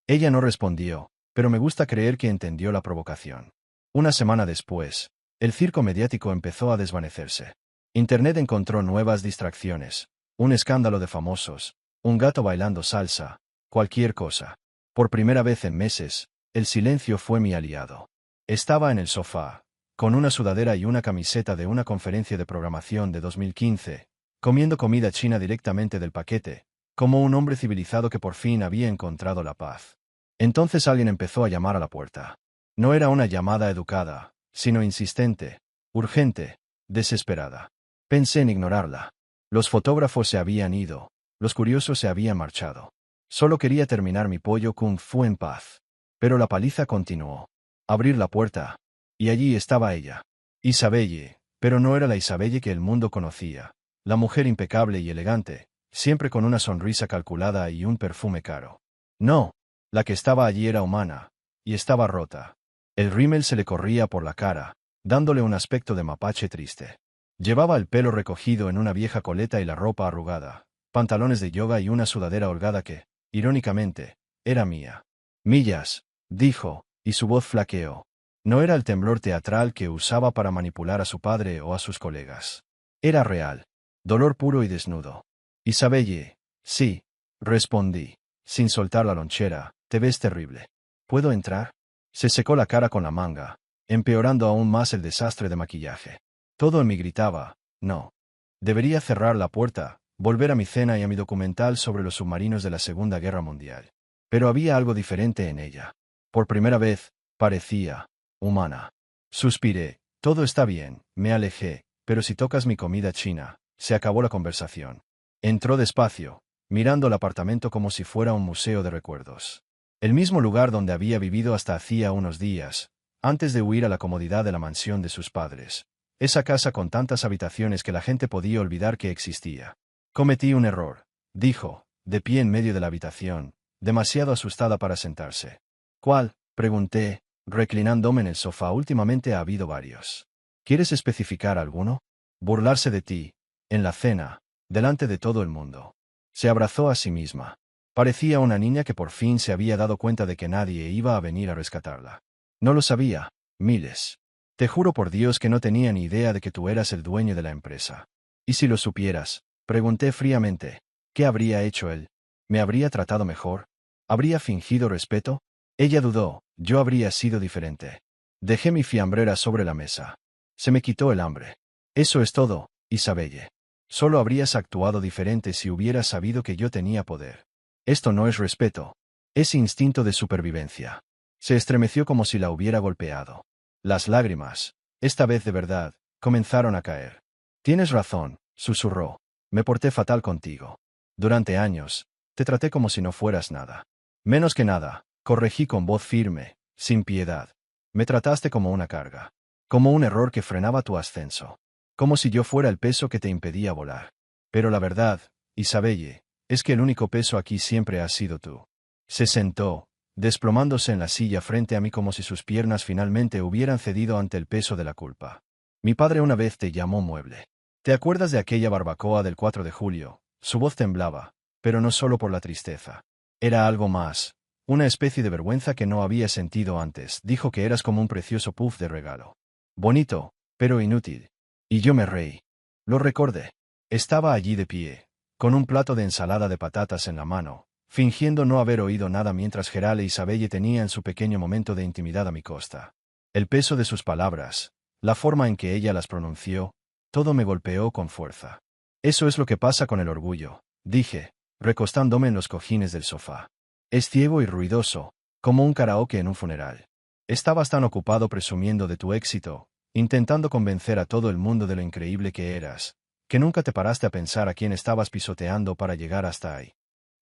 Ella no respondió, pero me gusta creer que entendió la provocación. Una semana después, el circo mediático empezó a desvanecerse. Internet encontró nuevas distracciones, un escándalo de famosos, un gato bailando salsa, cualquier cosa. Por primera vez en meses, el silencio fue mi aliado. Estaba en el sofá, con una sudadera y una camiseta de una conferencia de programación de 2015, comiendo comida china directamente del paquete, como un hombre civilizado que por fin había encontrado la paz. Entonces alguien empezó a llamar a la puerta. No era una llamada educada, sino insistente, urgente, desesperada. Pensé en ignorarla. Los fotógrafos se habían ido, los curiosos se habían marchado. Solo quería terminar mi pollo kung fu en paz. Pero la paliza continuó. Abrir la puerta. Y allí estaba ella. Isabelle, pero no era la Isabelle que el mundo conocía. La mujer impecable y elegante, siempre con una sonrisa calculada y un perfume caro. No, la que estaba allí era humana, y estaba rota. El rímel se le corría por la cara, dándole un aspecto de mapache triste. Llevaba el pelo recogido en una vieja coleta y la ropa arrugada, pantalones de yoga y una sudadera holgada que, irónicamente, era mía. Millas, dijo, y su voz flaqueó. No era el temblor teatral que usaba para manipular a su padre o a sus colegas. Era real. Dolor puro y desnudo. Isabelle, sí, respondí, sin soltar la lonchera, te ves terrible. ¿Puedo entrar? Se secó la cara con la manga, empeorando aún más el desastre de maquillaje. Todo en mí gritaba, no. Debería cerrar la puerta, volver a mi cena y a mi documental sobre los submarinos de la Segunda Guerra Mundial. Pero había algo diferente en ella. Por primera vez, parecía humana. Suspiré, todo está bien, me alejé, pero si tocas mi comida china, se acabó la conversación. Entró despacio, mirando el apartamento como si fuera un museo de recuerdos. El mismo lugar donde había vivido hasta hacía unos días, antes de huir a la comodidad de la mansión de sus padres. Esa casa con tantas habitaciones que la gente podía olvidar que existía. Cometí un error, dijo, de pie en medio de la habitación, demasiado asustada para sentarse. ¿Cuál? Pregunté, reclinándome en el sofá. Últimamente ha habido varios. ¿Quieres especificar alguno? Burlarse de ti, en la cena, delante de todo el mundo. Se abrazó a sí misma. Parecía una niña que por fin se había dado cuenta de que nadie iba a venir a rescatarla. No lo sabía, Miles. Te juro por Dios que no tenía ni idea de que tú eras el dueño de la empresa. ¿Y si lo supieras? Pregunté fríamente. ¿Qué habría hecho él? ¿Me habría tratado mejor? ¿Habría fingido respeto? Ella dudó. Yo habría sido diferente. Dejé mi fiambrera sobre la mesa. Se me quitó el hambre. Eso es todo, Isabelle. Solo habrías actuado diferente si hubieras sabido que yo tenía poder. Esto no es respeto. Es instinto de supervivencia. Se estremeció como si la hubiera golpeado. Las lágrimas, esta vez de verdad, comenzaron a caer. Tienes razón, susurró. Me porté fatal contigo. Durante años, te traté como si no fueras nada. Menos que nada, corregí con voz firme, sin piedad. Me trataste como una carga. Como un error que frenaba tu ascenso. Como si yo fuera el peso que te impedía volar. Pero la verdad, Isabelle, es que el único peso aquí siempre has sido tú. Se sentó, desplomándose en la silla frente a mí como si sus piernas finalmente hubieran cedido ante el peso de la culpa. Mi padre una vez te llamó mueble. ¿Te acuerdas de aquella barbacoa del 4 de julio? Su voz temblaba, pero no solo por la tristeza. Era algo más, una especie de vergüenza que no había sentido antes. Dijo que eras como un precioso puff de regalo. Bonito, pero inútil. Y yo me reí. Lo recordé. Estaba allí de pie, con un plato de ensalada de patatas en la mano, fingiendo no haber oído nada mientras Gerald e Isabelle tenían su pequeño momento de intimidad a mi costa. El peso de sus palabras, la forma en que ella las pronunció, todo me golpeó con fuerza. Eso es lo que pasa con el orgullo, dije, recostándome en los cojines del sofá. Es ciego y ruidoso, como un karaoke en un funeral. Estabas tan ocupado presumiendo de tu éxito, intentando convencer a todo el mundo de lo increíble que eras, que nunca te paraste a pensar a quién estabas pisoteando para llegar hasta ahí.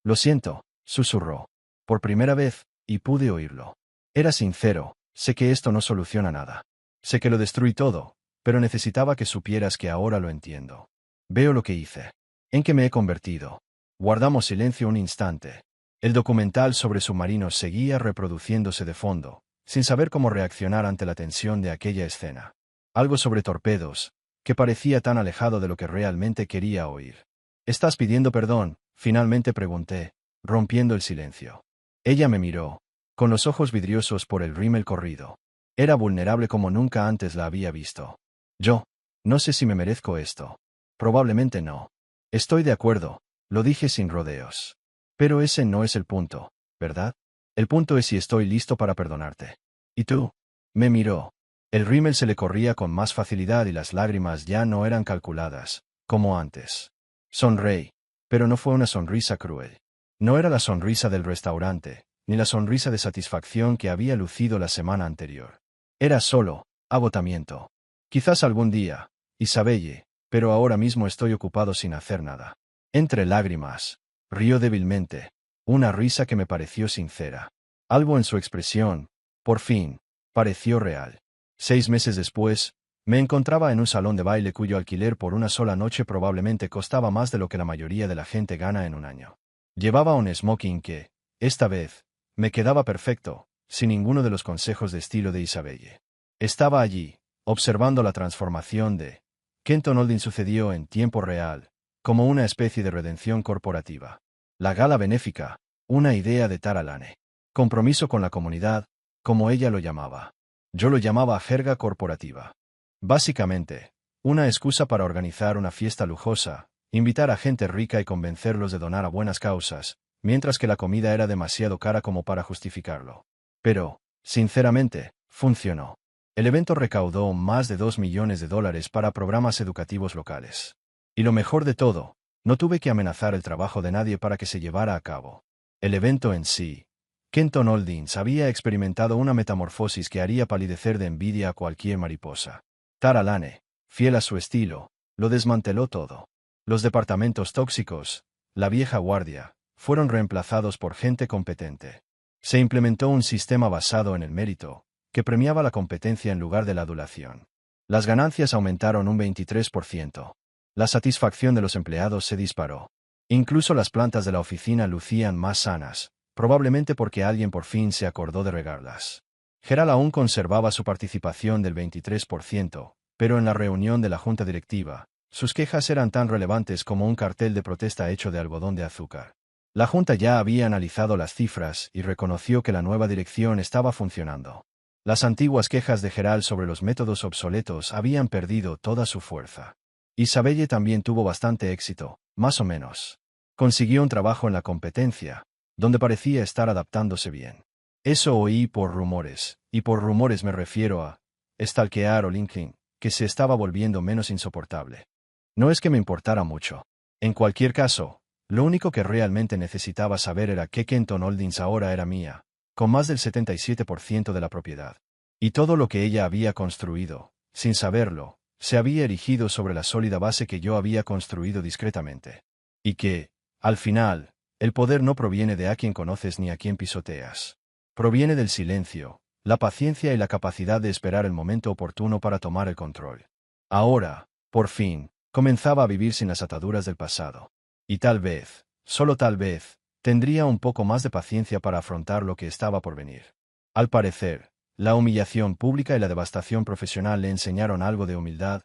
Lo siento, susurró. Por primera vez, y pude oírlo. Era sincero, sé que esto no soluciona nada. Sé que lo destruí todo, pero necesitaba que supieras que ahora lo entiendo. Veo lo que hice. ¿En qué me he convertido? Guardamos silencio un instante. El documental sobre submarinos seguía reproduciéndose de fondo, sin saber cómo reaccionar ante la tensión de aquella escena. Algo sobre torpedos, que parecía tan alejado de lo que realmente quería oír. ¿Estás pidiendo perdón? Finalmente pregunté, rompiendo el silencio. Ella me miró, con los ojos vidriosos por el rímel corrido. Era vulnerable como nunca antes la había visto. Yo, no sé si me merezco esto. Probablemente no. Estoy de acuerdo, lo dije sin rodeos. Pero ese no es el punto, ¿verdad? El punto es si estoy listo para perdonarte. ¿Y tú? Me miró. El rímel se le corría con más facilidad y las lágrimas ya no eran calculadas, como antes. Sonreí, pero no fue una sonrisa cruel. No era la sonrisa del restaurante, ni la sonrisa de satisfacción que había lucido la semana anterior. Era solo agotamiento. Quizás algún día, Isabelle, pero ahora mismo estoy ocupado sin hacer nada. Entre lágrimas, rió débilmente, una risa que me pareció sincera. Algo en su expresión, por fin, pareció real. 6 meses después, me encontraba en un salón de baile cuyo alquiler por una sola noche probablemente costaba más de lo que la mayoría de la gente gana en un año. Llevaba un smoking que, esta vez, me quedaba perfecto, sin ninguno de los consejos de estilo de Isabelle. Estaba allí, observando la transformación de Kenton Holding sucedió en tiempo real, como una especie de redención corporativa. La gala benéfica, una idea de Tara Lane. Compromiso con la comunidad, como ella lo llamaba. Yo lo llamaba jerga corporativa. Básicamente, una excusa para organizar una fiesta lujosa, invitar a gente rica y convencerlos de donar a buenas causas, mientras que la comida era demasiado cara como para justificarlo. Pero, sinceramente, funcionó. El evento recaudó más de $2 millones para programas educativos locales. Y lo mejor de todo, no tuve que amenazar el trabajo de nadie para que se llevara a cabo. El evento en sí. Kenton Holdings había experimentado una metamorfosis que haría palidecer de envidia a cualquier mariposa. Tara Lane, fiel a su estilo, lo desmanteló todo. Los departamentos tóxicos, la vieja guardia, fueron reemplazados por gente competente. Se implementó un sistema basado en el mérito, que premiaba la competencia en lugar de la adulación. Las ganancias aumentaron un 23%. La satisfacción de los empleados se disparó. Incluso las plantas de la oficina lucían más sanas, probablemente porque alguien por fin se acordó de regarlas. Gerald aún conservaba su participación del 23%, pero en la reunión de la junta directiva, sus quejas eran tan relevantes como un cartel de protesta hecho de algodón de azúcar. La junta ya había analizado las cifras y reconoció que la nueva dirección estaba funcionando. Las antiguas quejas de Gerald sobre los métodos obsoletos habían perdido toda su fuerza. Isabelle también tuvo bastante éxito, más o menos. Consiguió un trabajo en la competencia, donde parecía estar adaptándose bien. Eso oí por rumores, y por rumores me refiero a stalkear o LinkedIn, que se estaba volviendo menos insoportable. No es que me importara mucho. En cualquier caso, lo único que realmente necesitaba saber era que Kenton Holdings ahora era mía, con más del 77% de la propiedad. Y todo lo que ella había construido, sin saberlo, se había erigido sobre la sólida base que yo había construido discretamente. Y que, al final, el poder no proviene de a quien conoces ni a quien pisoteas. Proviene del silencio, la paciencia y la capacidad de esperar el momento oportuno para tomar el control. Ahora, por fin, comenzaba a vivir sin las ataduras del pasado. Y tal vez, solo tal vez, tendría un poco más de paciencia para afrontar lo que estaba por venir. Al parecer, la humillación pública y la devastación profesional le enseñaron algo de humildad,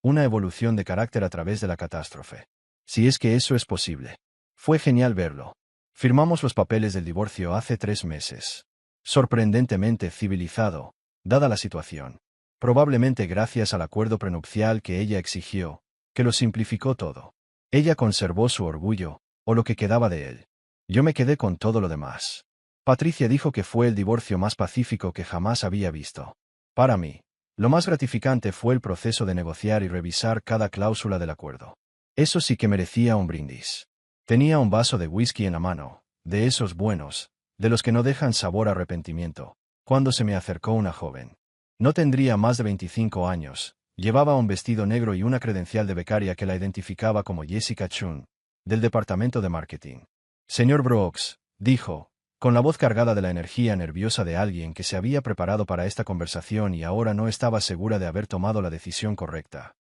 una evolución de carácter a través de la catástrofe. Si es que eso es posible. Fue genial verlo. Firmamos los papeles del divorcio hace 3 meses. Sorprendentemente civilizado, dada la situación. Probablemente gracias al acuerdo prenupcial que ella exigió, que lo simplificó todo. Ella conservó su orgullo, o lo que quedaba de él. Yo me quedé con todo lo demás. Patricia dijo que fue el divorcio más pacífico que jamás había visto. Para mí, lo más gratificante fue el proceso de negociar y revisar cada cláusula del acuerdo. Eso sí que merecía un brindis. Tenía un vaso de whisky en la mano, de esos buenos, de los que no dejan sabor a arrepentimiento, cuando se me acercó una joven. No tendría más de 25 años, llevaba un vestido negro y una credencial de becaria que la identificaba como Jessica Chun, del departamento de marketing. Señor Brooks, dijo, con la voz cargada de la energía nerviosa de alguien que se había preparado para esta conversación y ahora no estaba segura de haber tomado la decisión correcta.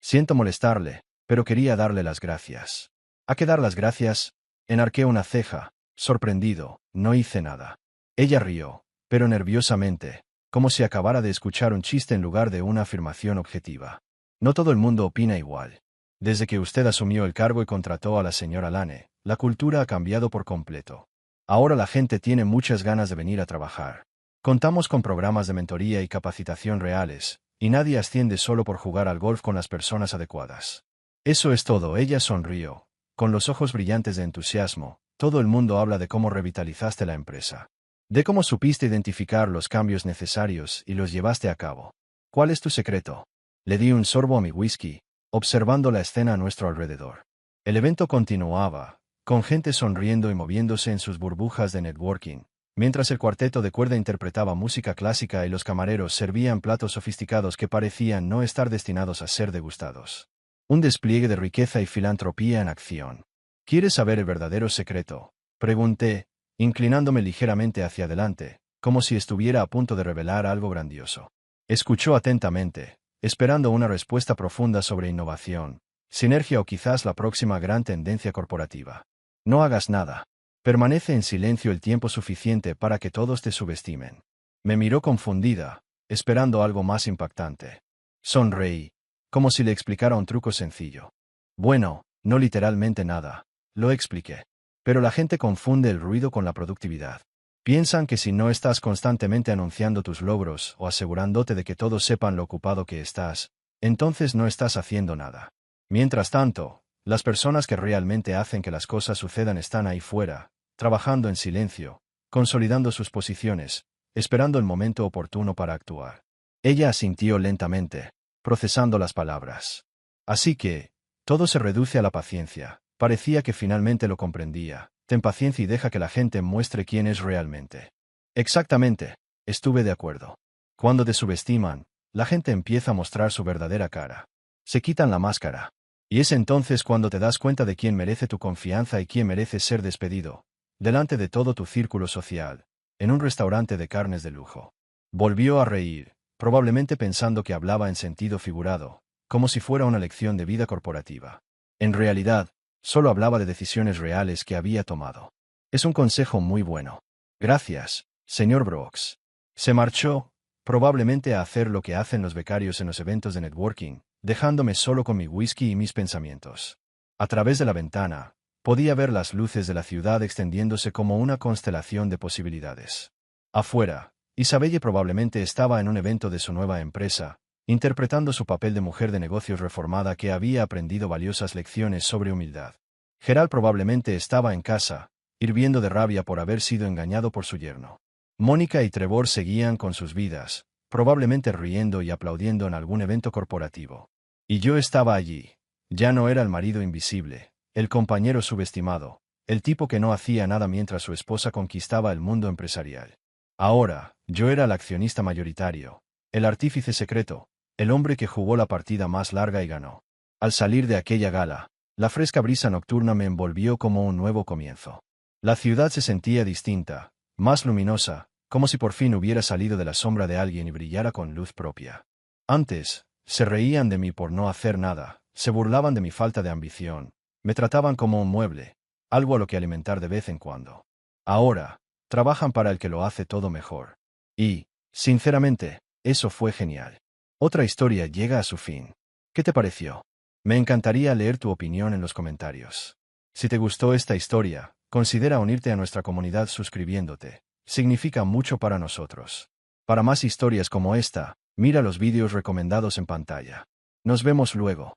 Siento molestarle, pero quería darle las gracias. ¿A qué dar las gracias? Enarqué una ceja, sorprendido, no hice nada. Ella rió, pero nerviosamente, como si acabara de escuchar un chiste en lugar de una afirmación objetiva. No todo el mundo opina igual. Desde que usted asumió el cargo y contrató a la señora Lane, la cultura ha cambiado por completo. Ahora la gente tiene muchas ganas de venir a trabajar. Contamos con programas de mentoría y capacitación reales, y nadie asciende solo por jugar al golf con las personas adecuadas. Eso es todo, ella sonrió, con los ojos brillantes de entusiasmo. Todo el mundo habla de cómo revitalizaste la empresa. De cómo supiste identificar los cambios necesarios y los llevaste a cabo. ¿Cuál es tu secreto? Le di un sorbo a mi whisky, observando la escena a nuestro alrededor. El evento continuaba, con gente sonriendo y moviéndose en sus burbujas de networking, mientras el cuarteto de cuerda interpretaba música clásica y los camareros servían platos sofisticados que parecían no estar destinados a ser degustados. Un despliegue de riqueza y filantropía en acción. ¿Quieres saber el verdadero secreto? Pregunté, inclinándome ligeramente hacia adelante, como si estuviera a punto de revelar algo grandioso. Escuchó atentamente, esperando una respuesta profunda sobre innovación, sinergia o quizás la próxima gran tendencia corporativa. No hagas nada. Permanece en silencio el tiempo suficiente para que todos te subestimen. Me miró confundida, esperando algo más impactante. Sonreí, como si le explicara un truco sencillo. Bueno, no literalmente nada, lo expliqué. Pero la gente confunde el ruido con la productividad. Piensan que si no estás constantemente anunciando tus logros o asegurándote de que todos sepan lo ocupado que estás, entonces no estás haciendo nada. Mientras tanto, las personas que realmente hacen que las cosas sucedan están ahí fuera, trabajando en silencio, consolidando sus posiciones, esperando el momento oportuno para actuar. Ella asintió lentamente, procesando las palabras. Así que, todo se reduce a la paciencia. Parecía que finalmente lo comprendía. Ten paciencia y deja que la gente muestre quién es realmente. Exactamente, estuve de acuerdo. Cuando te subestiman, la gente empieza a mostrar su verdadera cara. Se quitan la máscara. Y es entonces cuando te das cuenta de quién merece tu confianza y quién merece ser despedido, delante de todo tu círculo social, en un restaurante de carnes de lujo. Volvió a reír, probablemente pensando que hablaba en sentido figurado, como si fuera una lección de vida corporativa. En realidad, Solo hablaba de decisiones reales que había tomado. Es un consejo muy bueno. Gracias, señor Brooks. Se marchó, probablemente a hacer lo que hacen los becarios en los eventos de networking, dejándome solo con mi whisky y mis pensamientos. A través de la ventana, podía ver las luces de la ciudad extendiéndose como una constelación de posibilidades. Afuera, Isabelle probablemente estaba en un evento de su nueva empresa, interpretando su papel de mujer de negocios reformada que había aprendido valiosas lecciones sobre humildad. Gerald probablemente estaba en casa, hirviendo de rabia por haber sido engañado por su yerno. Mónica y Trevor seguían con sus vidas, probablemente riendo y aplaudiendo en algún evento corporativo. Y yo estaba allí. Ya no era el marido invisible, el compañero subestimado, el tipo que no hacía nada mientras su esposa conquistaba el mundo empresarial. Ahora, yo era el accionista mayoritario, el artífice secreto, el hombre que jugó la partida más larga y ganó. Al salir de aquella gala, la fresca brisa nocturna me envolvió como un nuevo comienzo. La ciudad se sentía distinta, más luminosa, como si por fin hubiera salido de la sombra de alguien y brillara con luz propia. Antes, se reían de mí por no hacer nada, se burlaban de mi falta de ambición, me trataban como un mueble, algo a lo que alimentar de vez en cuando. Ahora, trabajan para el que lo hace todo mejor. Y, sinceramente, eso fue genial. Otra historia llega a su fin. ¿Qué te pareció? Me encantaría leer tu opinión en los comentarios. Si te gustó esta historia, considera unirte a nuestra comunidad suscribiéndote. Significa mucho para nosotros. Para más historias como esta, mira los vídeos recomendados en pantalla. Nos vemos luego.